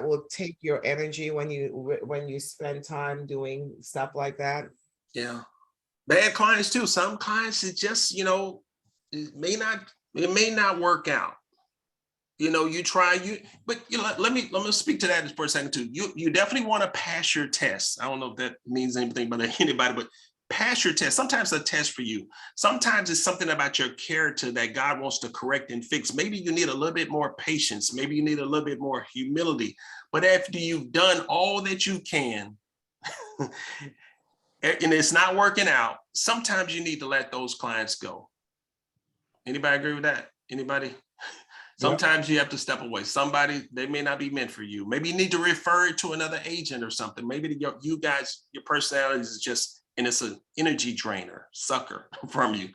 will take your energy when you spend time doing stuff like that. Yeah. Bad clients too. Some clients, it just, it may not work out. You try, but let me speak to that for a second too. You definitely want to pass your tests. I don't know if that means anything but anybody, but pass your test. Sometimes a test for you. Sometimes it's something about your character that God wants to correct and fix. Maybe you need a little bit more patience. Maybe you need a little bit more humility. But after you've done all that you can, and it's not working out, sometimes you need to let those clients go. Anybody agree with that? Anybody? Sometimes you have to step away. Somebody, they may not be meant for you. Maybe you need to refer it to another agent or something. Maybe you guys, your personality is just, and it's an energy drainer, sucker from you.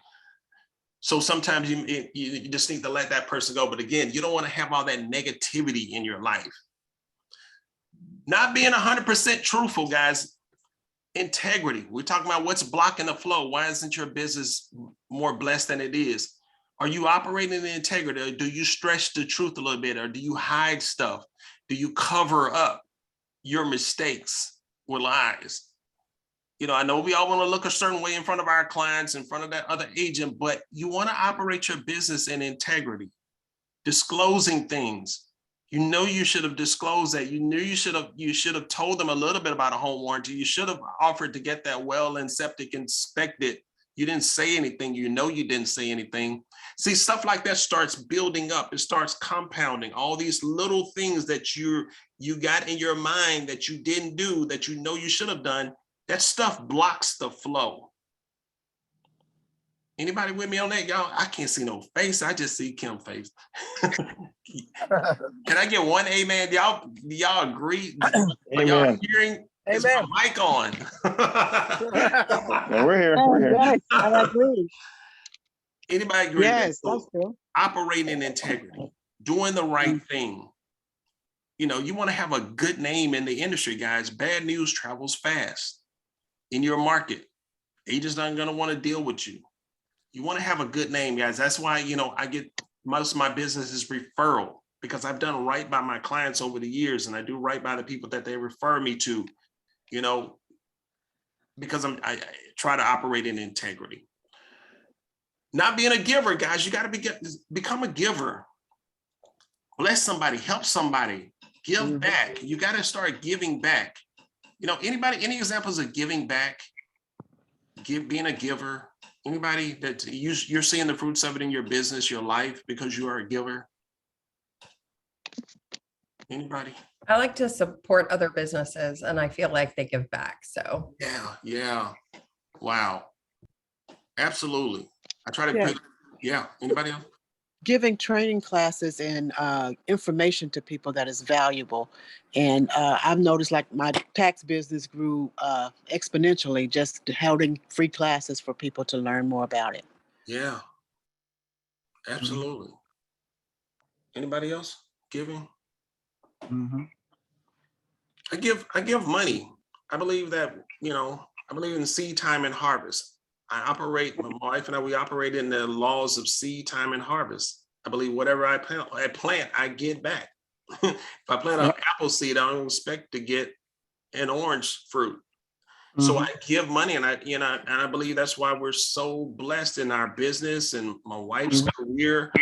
So sometimes you just need to let that person go. But again, you don't want to have all that negativity in your life. Not being 100% truthful, guys. Integrity. We're talking about what's blocking the flow. Why isn't your business more blessed than it is? Are you operating in integrity? Or do you stretch the truth a little bit? Or do you hide stuff? Do you cover up your mistakes with lies? I know we all want to look a certain way in front of our clients, in front of that other agent, but you want to operate your business in integrity, disclosing things. You should have disclosed that. You should have told them a little bit about a home warranty. You should have offered to get that well and septic inspected. You didn't say anything. You didn't say anything. See, stuff like that starts building up. It starts compounding. All these little things that you got in your mind that you didn't do, that you should have done, that stuff blocks the flow. Anybody with me on that, y'all? I can't see no face. I just see Kim's face. Can I get one amen? Do y'all agree? Are y'all hearing? Is my mic on? Yeah, we're here. We're here. Yes, I agree. Anybody agree? Yes, with that? that's true. Operating in integrity, doing the right thing. You want to have a good name in the industry, guys. Bad news travels fast in your market. Agents aren't going to want to deal with you. You want to have a good name, guys. That's why, I get most of my business is referral, because I've done right by my clients over the years, and I do right by the people that they refer me to, because I try to operate in integrity. Not being a giver, guys. You got to become a giver. Bless somebody, help somebody, give back. You got to start giving back. Any examples of giving back? Being a giver? Anybody that you're seeing the fruits of it in your business, your life, because you are a giver? Anybody? I like to support other businesses, and I feel like they give back. So yeah. Wow. Absolutely. I try to Anybody else? Giving training classes and information to people that is valuable. And I've noticed like my tax business grew exponentially just holding free classes for people to learn more about it. Yeah, absolutely. Anybody else giving? I give money. I believe that, I believe in seed time and harvest. My wife and I, we operate in the laws of seed time and harvest. I believe whatever I plant, I get back. If I plant an apple seed, I don't expect to get an orange fruit. So I give money, and I believe that's why we're so blessed in our business and my wife's career,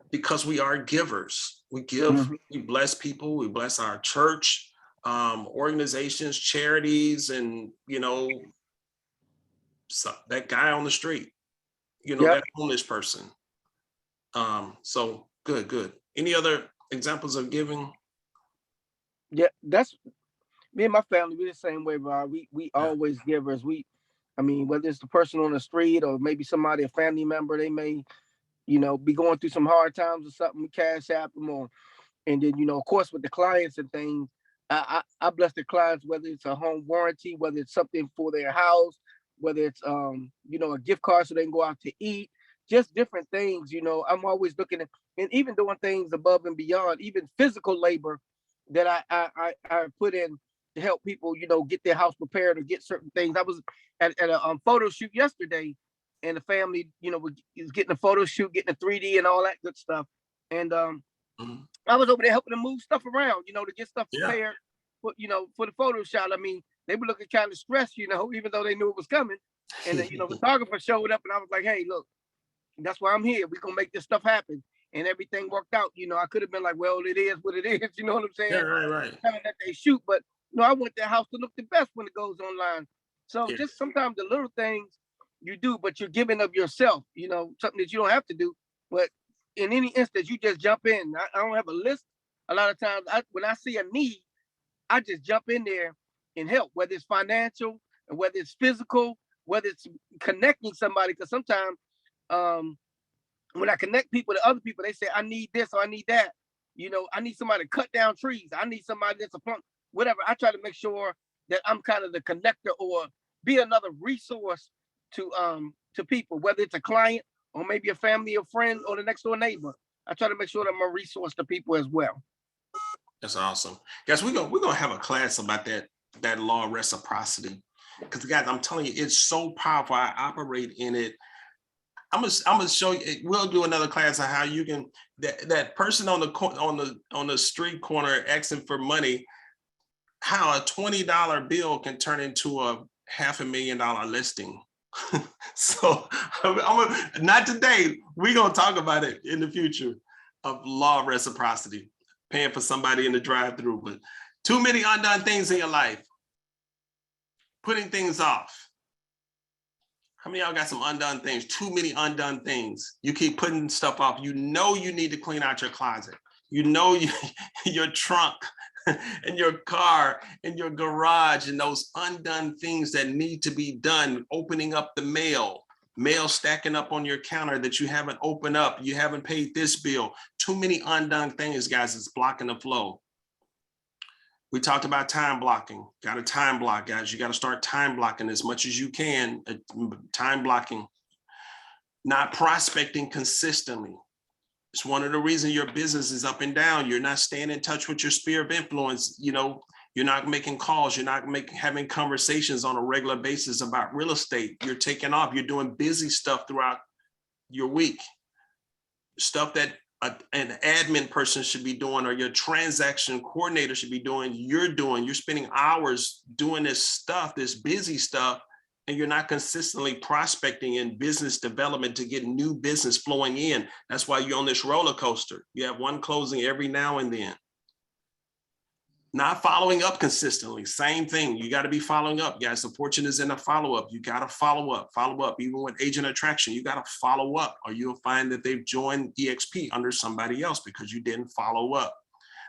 because we are givers. We give, we bless people, we bless our church, organizations, charities, and that guy on the street, that homeless person. So good. Any other examples of giving? Yeah, that's me and my family. We're the same way, Rob. We always givers. Whether it's the person on the street or maybe somebody, a family member, they may, be going through some hard times or something. We cash app them on, and then of course with the clients and things, I bless the clients, whether it's a home warranty, whether it's something for their house, whether it's a gift card so they can go out to eat, just different things. I'm always looking at, and even doing things above and beyond, even physical labor that I put in to help people, get their house prepared or get certain things. I was at a photo shoot yesterday, and the family, was getting a photo shoot, getting a 3D and all that good stuff. And I was over there helping them move stuff around, to get stuff prepared for the photo shot. They were looking kind of stressed, even though they knew it was coming. And the photographer showed up, and I was like, hey, look, that's why I'm here. We're gonna make this stuff happen. and everything worked out. You know, I could have been like, well, it is what it is. You know what I'm saying? Yeah, right. Kind of let they shoot, but no, I want that house to look the best when it goes online. So Yeah. just sometimes the little things you do, but you're giving of yourself. You know, something that you don't have to do, but in any instance, you just jump in. I don't have a list. A lot of times, when I see a need, I just jump in there and help, whether it's financial, and whether it's physical, whether it's connecting somebody. Because sometimes when I connect people to other people, they say, I need this or I need that. You know, I need somebody to cut down trees. I need somebody that's a plumber, whatever. I try to make sure that I'm kind of the connector or be another resource to people, whether it's a client or maybe a family or friend or the next door neighbor. I try to make sure that I'm a resource to people as well. That's awesome. Guys, we're gonna have a class about that law of reciprocity. Because guys, I'm telling you, it's so powerful. I operate in it. I'm gonna show you. We'll do another class on how you can that person on the street corner asking for money, how a $20 bill can turn into a $500,000 listing. So not today. We're gonna talk about it in the future of law of reciprocity, paying for somebody in the drive-through. But too many undone things in your life, putting things off. How many of y'all got some undone things? Too many undone things. You keep putting stuff off. You know you need to clean out your closet. You know your trunk and your car and your garage and those undone things that need to be done. Opening up the mail stacking up on your counter that you haven't opened up. You haven't paid this bill. Too many undone things, guys. It's blocking the flow. We talked about time blocking. Got a time block, guys. You got to start time blocking as much as you can. Time blocking. Not prospecting consistently. It's one of the reasons your business is up and down. You're not staying in touch with your sphere of influence. You know, you're not making calls. You're not having conversations on a regular basis about real estate. You're taking off. You're doing busy stuff throughout your week. Stuff that an admin person should be doing or your transaction coordinator should be doing, you're spending hours doing this stuff, this busy stuff, and you're not consistently prospecting in business development to get new business flowing in. That's why you're on this roller coaster. You have one closing every now and then. Not following up consistently, same thing. You got to be following up, guys. The fortune is in the follow-up. You got to follow up. Even with agent attraction, you got to follow up, or you'll find that they've joined EXP under somebody else because you didn't follow up.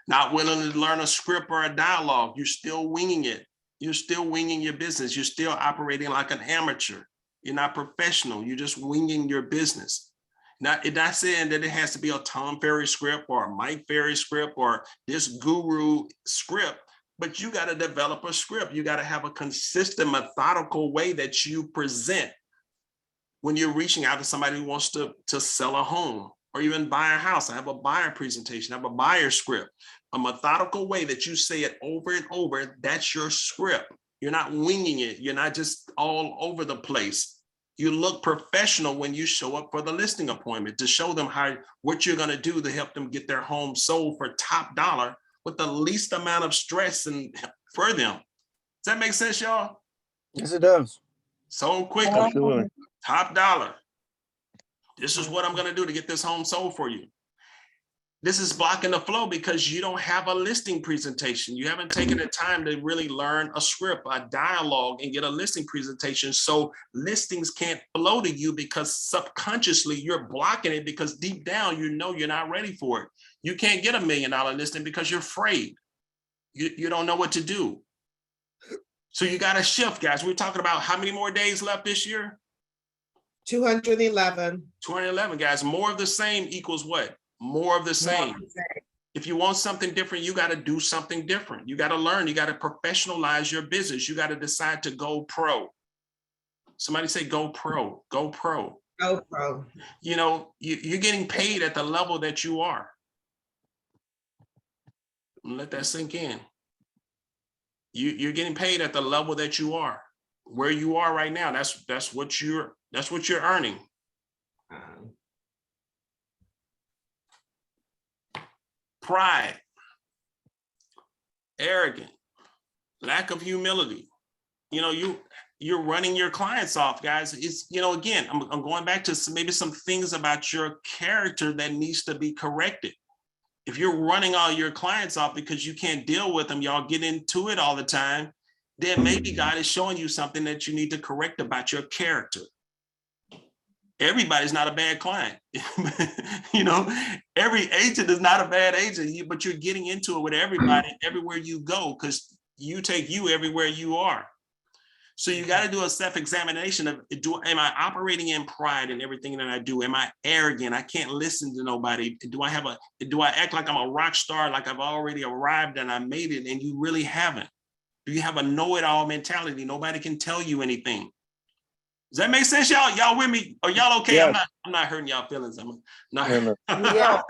Not willing to learn a script or a dialogue. You're still winging it. You're still winging your business. You're still operating like an amateur. You're not professional. You're just winging your business. Not saying that it has to be a Tom Ferry script or a Mike Ferry script or this guru script, but you got to develop a script. You got to have a consistent, methodical way that you present when you're reaching out to somebody who wants to sell a home or even buy a house. I have a buyer presentation. I have a buyer script, a methodical way that you say it over and over. That's your script. You're not winging it. You're not just all over the place. You look professional when you show up for the listing appointment to show them what you're going to do to help them get their home sold for top dollar with the least amount of stress and for them. Does that make sense, y'all? Yes, it does. Sold quickly. Absolutely. Top dollar. This is what I'm going to do to get this home sold for you. This is blocking the flow because you don't have a listing presentation. You haven't taken the time to really learn a script, a dialogue, and get a listing presentation. So listings can't flow to you because subconsciously you're blocking it because deep down, you know you're not ready for it. You can't get $1 million listing because you're afraid. You don't know what to do. So you got to shift, guys. We're talking about how many more days left this year? 211. 211, guys. More of the same equals what? More of the same. If you want something different, you got to do something different. You got to learn. You got to professionalize your business. You got to decide to go pro. Somebody say go pro. Go pro. Go pro. You know, you're getting paid at the level that you are. Let that sink in. You're getting paid at the level that you are. Where you are right now, that's what you're earning. Pride, arrogant, lack of humility. You know, you're running your clients off, guys. It's, you know, again, I'm going back to maybe some things about your character that needs to be corrected. If you're running all your clients off because you can't deal with them, y'all get into it all the time, then maybe God is showing you something that you need to correct about your character. Everybody's not a bad client. You know, every agent is not a bad agent, but you're getting into it with everybody everywhere you go, because you take you everywhere you are. So you got to do a self-examination of, am I operating in pride in everything that I do? Am I arrogant? I can't listen to nobody. Do I act like I'm a rock star, like I've already arrived and I made it, and you really haven't? Do you have a know-it-all mentality? Nobody can tell you anything. Does that make sense, y'all? Y'all with me? Are y'all okay? Yes. I'm not hurting y'all feelings. I'm not. Yeah.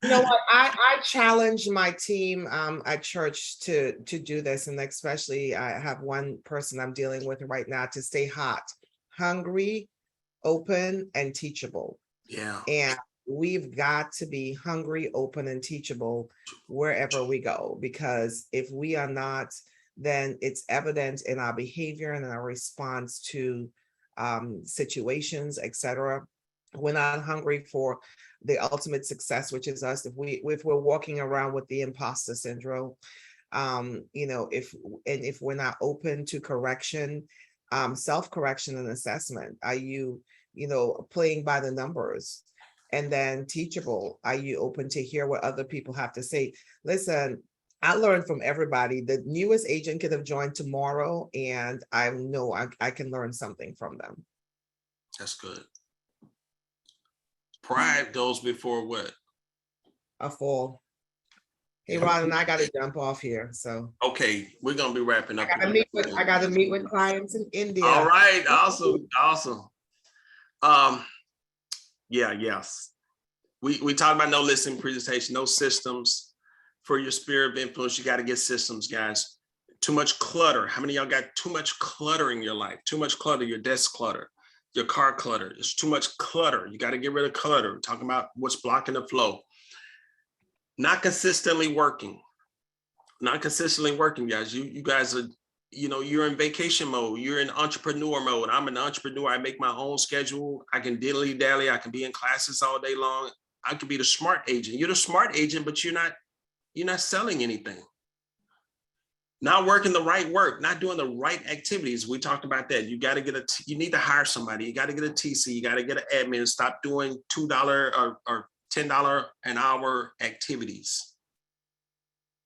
You know what? I challenge my team at church to do this, and especially I have one person I'm dealing with right now to stay hot, hungry, open, and teachable. Yeah. And we've got to be hungry, open, and teachable wherever we go, because if we are not, then it's evident in our behavior and in our response to situations, etc. We're not hungry for the ultimate success, which is us. If we're walking around with the imposter syndrome, you know, if we're not open to correction, self-correction and assessment, are you know, playing by the numbers? And then teachable, are you open to hear what other people have to say? Listen, I learned from everybody. The newest agent could have joined tomorrow, and I know I can learn something from them. That's good. Pride goes before what? A fall. Hey, Ron, and I got to jump off here. So okay, we're gonna be wrapping up. I got to meet with clients in India. All right, awesome. Yes. We talked about no listening presentation, no systems. For your sphere of influence, you got to get systems, guys. Too much clutter. How many of y'all got too much clutter in your life? Too much clutter, your desk clutter, your car clutter. It's too much clutter. You got to get rid of clutter. We're talking about what's blocking the flow. Not consistently working. Not consistently working, guys. You guys are, you know, you're in vacation mode. You're in entrepreneur mode. I'm an entrepreneur. I make my own schedule. I can dilly-dally. I can be in classes all day long. I could be the smart agent. You're the smart agent, but you're not selling anything. Not working the right work, not doing the right activities. We talked about that. You got to you need to hire somebody. You got to get a TC. You got to get an admin. Stop doing $2 or $10 an hour activities.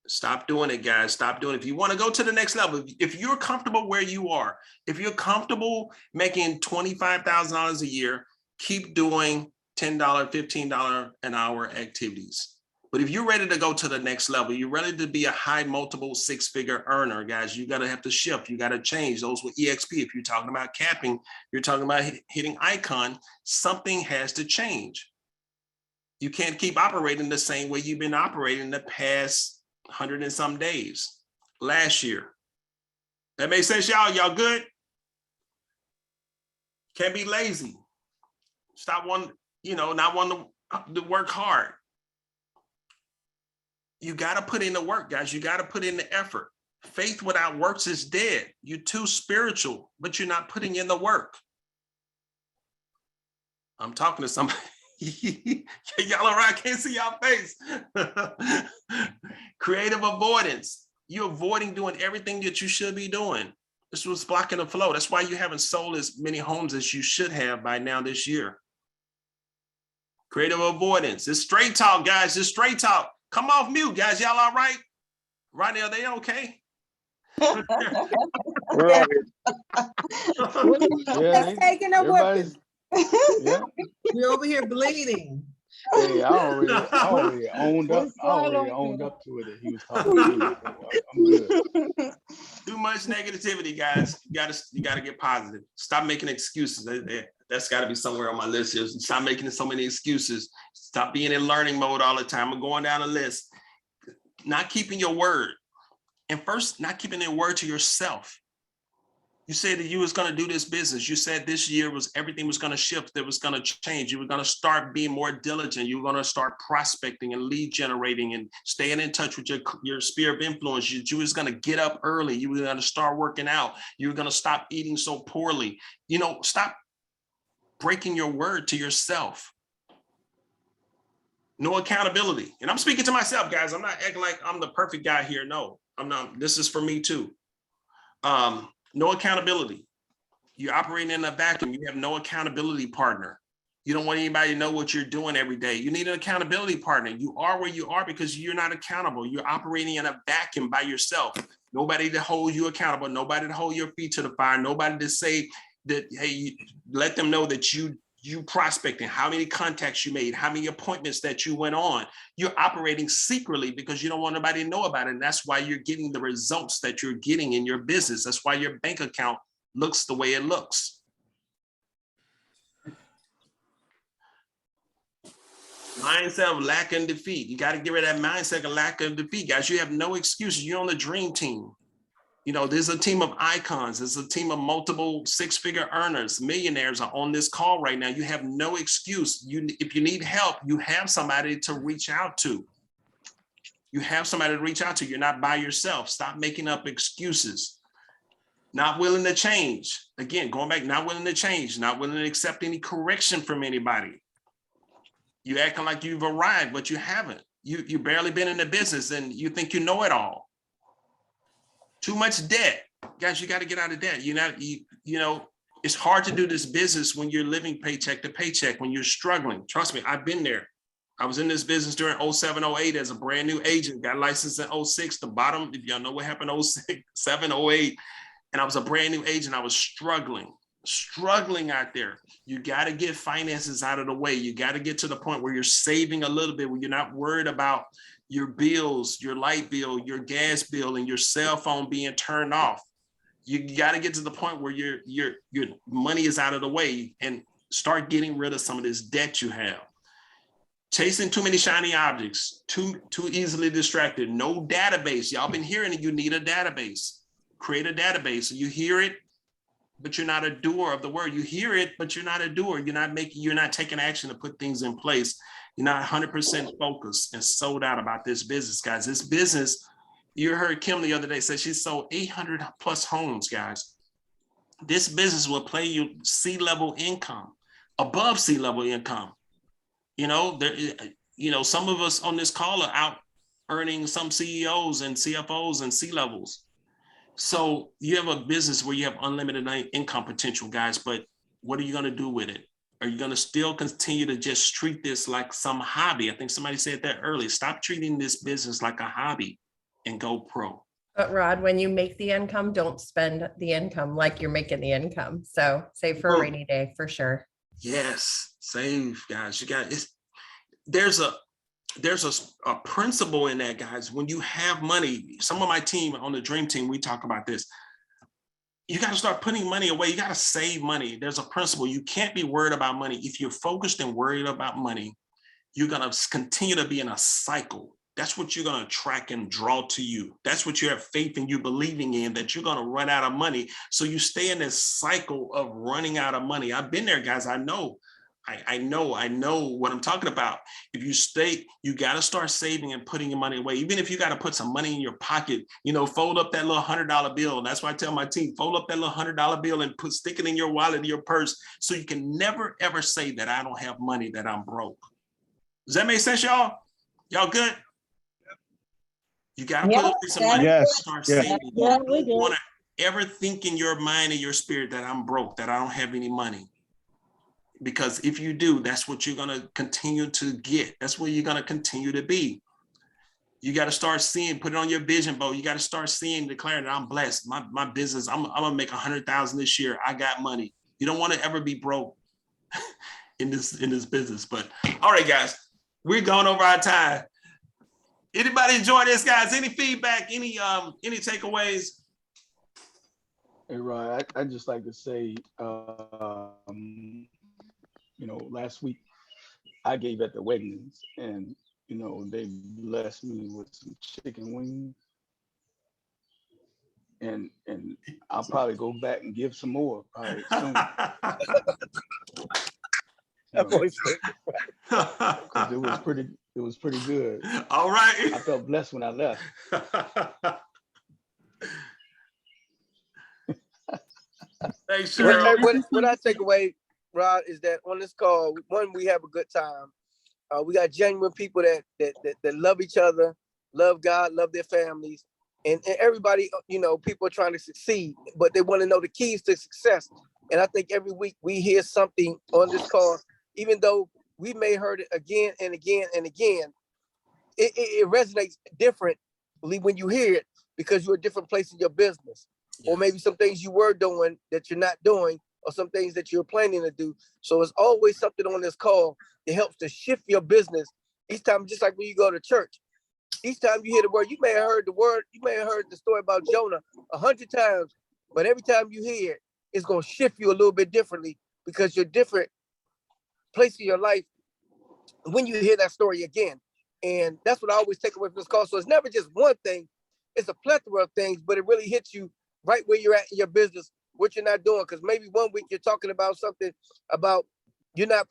Stop doing it, guys. Stop doing it. If you want to go to the next level, if you're comfortable where you are, if you're comfortable making $25,000 a year, keep doing $10, $15 an hour activities. But if you're ready to go to the next level, you're ready to be a high multiple six-figure earner, guys, you got to have to shift. You got to change those with EXP. If you're talking about capping, you're talking about hitting icon, something has to change. You can't keep operating the same way you've been operating the past 100 and some days last year. That makes sense, y'all? Y'all good? Can't be lazy. Stop not wanting to work hard. You got to put in the work, guys. You got to put in the effort. Faith without works is dead. You're too spiritual, but you're not putting in the work. I'm talking to somebody. Y'all all right? I can't see y'all face. Creative avoidance. You're avoiding doing everything that you should be doing. This was blocking the flow. That's why you haven't sold as many homes as you should have by now this year. Creative avoidance. It's straight talk, guys. It's straight talk. Come off mute, guys. Y'all all right? Rodney, are they okay? We're all Just taking a whooping. Yeah. We're over here bleeding. Hey, I already owned up to it that he was talking to me. I'm good. Too much negativity, guys. You gotta get positive. Stop making excuses. That's got to be somewhere on my list here. Stop making so many excuses. Stop being in learning mode all the time. I'm going down the list. Not keeping your word. And first, not keeping your word to yourself. You said that you was going to do this business. You said this year everything was going to shift. It was going to change. You were going to start being more diligent. You were going to start prospecting and lead generating and staying in touch with your sphere of influence. You was going to get up early. You were going to start working out. You were going to stop eating so poorly. Stop breaking your word to yourself. No accountability. And I'm speaking to myself, guys. I'm not acting like I'm the perfect guy here. No, I'm not. This is for me too. No accountability. You're operating in a vacuum. You have no accountability partner. You don't want anybody to know what you're doing every day. You need an accountability partner. You are where you are because you're not accountable. You're operating in a vacuum by yourself. Nobody to hold you accountable. Nobody to hold your feet to the fire. Nobody to say that, hey, let them know that you prospecting, how many contacts you made, how many appointments that you went on. You're operating secretly because you don't want nobody to know about it. And that's why you're getting the results that you're getting in your business. That's why your bank account looks the way it looks. Mindset of lack and defeat. You got to get rid of that mindset of lack and defeat, guys. You have no excuses. You're on the dream team. There's a team of icons. There's a team of multiple six-figure earners. Millionaires are on this call right now. You have no excuse. If you need help, you have somebody to reach out to. You have somebody to reach out to. You're not by yourself. Stop making up excuses. Not willing to change. Again, going back, not willing to change, not willing to accept any correction from anybody. You acting like you've arrived, but you haven't. You barely been in the business and you think you know it all. Too much debt. Guys, you got to get out of debt. It's hard to do this business when you're living paycheck to paycheck, when you're struggling. Trust me, I've been there. I was in this business during 07, 08 as a brand new agent, got licensed in 06, the bottom, if y'all know what happened, 06, 7, 08. And I was a brand new agent. I was struggling out there. You got to get finances out of the way. You got to get to the point where you're saving a little bit, where you're not worried about your bills, your light bill, your gas bill, and your cell phone being turned off. You got to get to the point where your money is out of the way and start getting rid of some of this debt you have. Chasing too many shiny objects, too easily distracted, no database. Y'all been hearing it, you need a database. Create a database. You hear it, but you're not a doer of the word. You hear it, but you're not a doer. You're not taking action to put things in place. You're not 100% focused and sold out about this business, guys. This business, you heard Kim the other day say she sold 800 plus homes, guys. This business will pay you C-level income, above C-level income. Some of us on this call are out earning some CEOs and CFOs and C-levels. So you have a business where you have unlimited income potential, guys, but what are you going to do with it? Are you going to still continue to just treat this like some hobby? I think somebody said that earlier. Stop treating this business like a hobby and go pro. But Rod, when you make the income, don't spend the income like you're making the income. So save for a rainy day for sure. Yes, save, guys. There's a principle in that, guys. When you have money, some of my team on the dream team, we talk about this. You got to start putting money away. You got to save money. There's a principle. You can't be worried about money. If you're focused and worried about money, you're going to continue to be in a cycle. That's what you're going to attract and draw to you. That's what you have faith in, you believing in, that you're going to run out of money. So you stay in this cycle of running out of money. I've been there, guys. I know what I'm talking about. If you stay, you got to start saving and putting your money away. Even if you got to put some money in your pocket, fold up that little $100 bill. That's why I tell my team, fold up that little $100 bill and stick it in your wallet, your purse, so you can never, ever say that I don't have money, that I'm broke. Does that make sense, y'all? Y'all good? You got to put away some money. Yes. Start Yes. saving. You don't want to ever think in your mind and your spirit that I'm broke, that I don't have any money. Because if you do, that's what you're going to continue to get. That's where you're going to continue to be. You got to start seeing, put it on your vision board. You got to start seeing, declaring that I'm blessed. My business, I'm going to make 100,000 this year. I got money. You don't want to ever be broke in this business. But all right, guys, we're going over our time. Anybody enjoy this, guys? Any feedback? Any takeaways? Hey, Rod, I'd just like to say, last week I gave at the weddings, and they blessed me with some chicken wings. and I'll probably go back and give some more probably soon. Because it was pretty good. All right. I felt blessed when I left. Thanks, What, Cheryl. what I take away, Rod, is that on this call, one, we have a good time. We got genuine people that love each other, love God, love their families, and everybody, people are trying to succeed, but they want to know the keys to success. And I think every week we hear something on this call, even though we may heard it again and again and again, it resonates differently when you hear it because you're a different place in your business. Yes. Or maybe some things you were doing that you're not doing, or some things that you're planning to do. So it's always something on this call that helps to shift your business each time, just like when you go to church. Each time you hear the word, you may have heard the word, you may have heard the story about Jonah 100 times, but every time you hear it, it's going to shift you a little bit differently because you're different place in your life when you hear that story again. And that's what I always take away from this call. So it's never just one thing, it's a plethora of things, but it really hits you right where you're at in your business, what you're not doing. Because maybe one week you're talking about something about you're not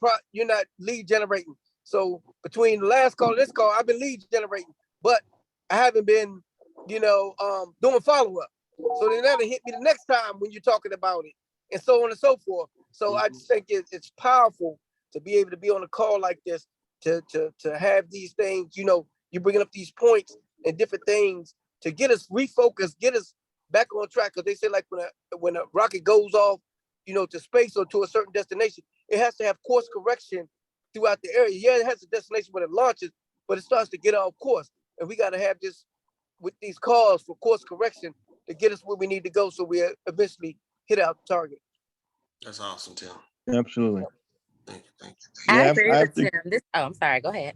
lead generating. So between the last call and this call, I've been lead generating, but I haven't been, doing follow-up. So then that'll hit me the next time when you're talking about it, and so on and so forth. So I just think it's powerful to be able to be on a call like this, to have these things, you're bringing up these points and different things to get us refocused, get us back on track. Because they say like when a rocket goes off, to space or to a certain destination, it has to have course correction throughout the area. Yeah, it has a destination when it launches, but it starts to get off course. And we got to have this with these calls for course correction to get us where we need to go so we eventually hit our target. That's awesome, Tim. Absolutely. Thank you. I Yeah, agree I with have to, Tim. I'm sorry, go ahead.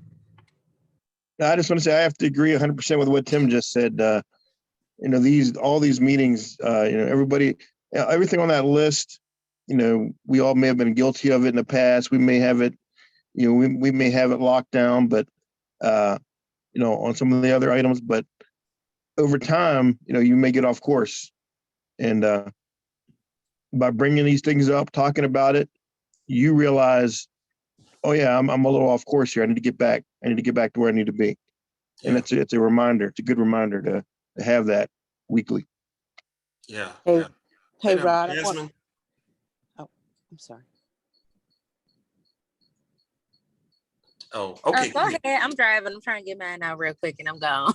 I just want to say I have to agree 100% with what Tim just said. All these meetings, everybody, everything on that list, we all may have been guilty of it in the past. We may have it, we may have it locked down, but on some of the other items, but over time, you may get off course. And by bringing these things up, talking about it, you realize, oh yeah, I'm a little off course here. I need to get back to where I need to be. And it's a reminder. It's a good reminder to have that weekly. Yeah. Hey, Rod. Jasmine. I'm sorry. Oh, okay. Go ahead. I'm driving. I'm trying to get mine out real quick and I'm gone.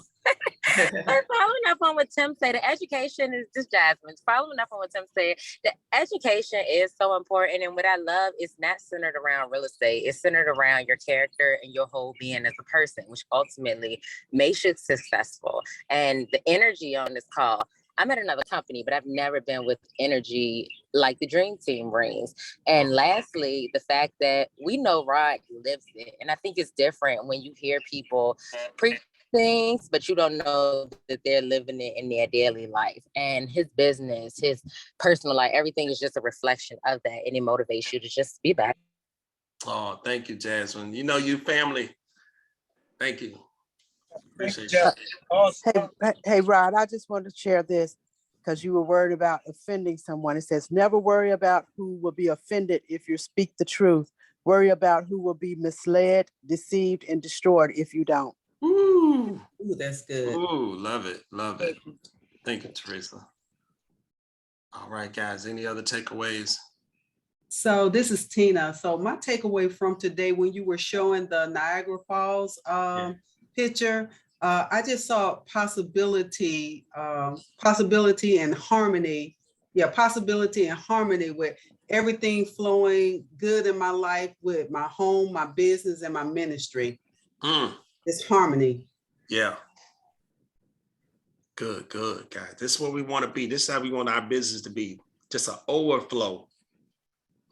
Following up on what Tim said, the education is just Jasmine. Following up on what Tim said, the education is so important. And what I love is not centered around real estate. It's centered around your character and your whole being as a person, which ultimately makes you successful. And the energy on this call, I'm at another company, but I've never been with energy like the Dream Team brings. And lastly, the fact that we know Rod lives it. And I think it's different when you hear people preach things, but you don't know that they're living it in their daily life. And his business, his personal life, everything is just a reflection of that. And it motivates you to just be back. Oh, thank you, Jasmine. You family. Thank you. Appreciate Hey, Rod, I just wanted to share this because you were worried about offending someone. It says, never worry about who will be offended if you speak the truth. Worry about who will be misled, deceived, and destroyed if you don't. Ooh, that's good. Ooh, love it. Thank you, Teresa. All right, guys, any other takeaways? So this is Tina. So my takeaway from today, when you were showing the Niagara Falls picture, I just saw possibility and harmony. Yeah, possibility and harmony with everything flowing good in my life, with my home, my business, and my ministry. It's harmony. Yeah. Good, guys. This is what we want to be. This is how we want our business to be. Just an overflow,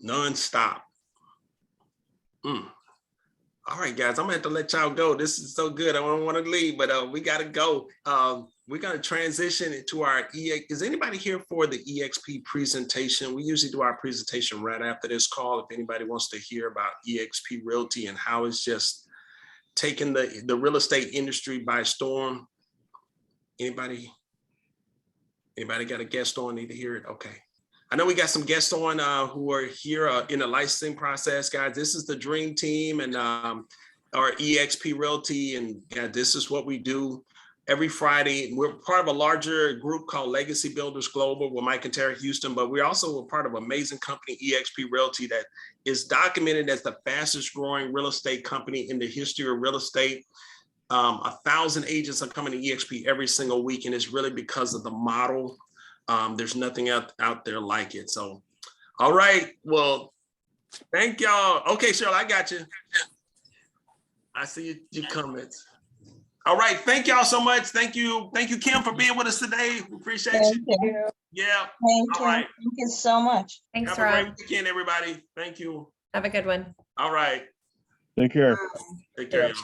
nonstop. All right, guys, I'm gonna have to let y'all go. This is so good. I don't want to leave, but we gotta go. We're gonna transition into our Is anybody here for the EXP presentation? We usually do our presentation right after this call. If anybody wants to hear about EXP Realty and how it's just taking the real estate industry by storm. Anybody? Anybody got a guest on? Need to hear it? Okay. I know we got some guests on who are here in the licensing process, guys. This is the Dream Team and our Exp Realty, and this is what we do every Friday. We're part of a larger group called Legacy Builders Global with Mike and Terry Houston, but we're also a part of an amazing company, Exp Realty, that is documented as the fastest growing real estate company in the history of real estate. 1,000 agents are coming to Exp every single week, and it's really because of the model. There's nothing out there like it. So, all right. Well, thank y'all. Okay, Cheryl, I got you. I see your comments. All right. Thank y'all so much. Thank you. Thank you, Kim, for being with us today. We appreciate you. Yeah. Thank all you. right. Thank you so much. Thanks, Have a Rob. great weekend, everybody. Thank you. Have a good one. All right. Take care. Take care, y'all.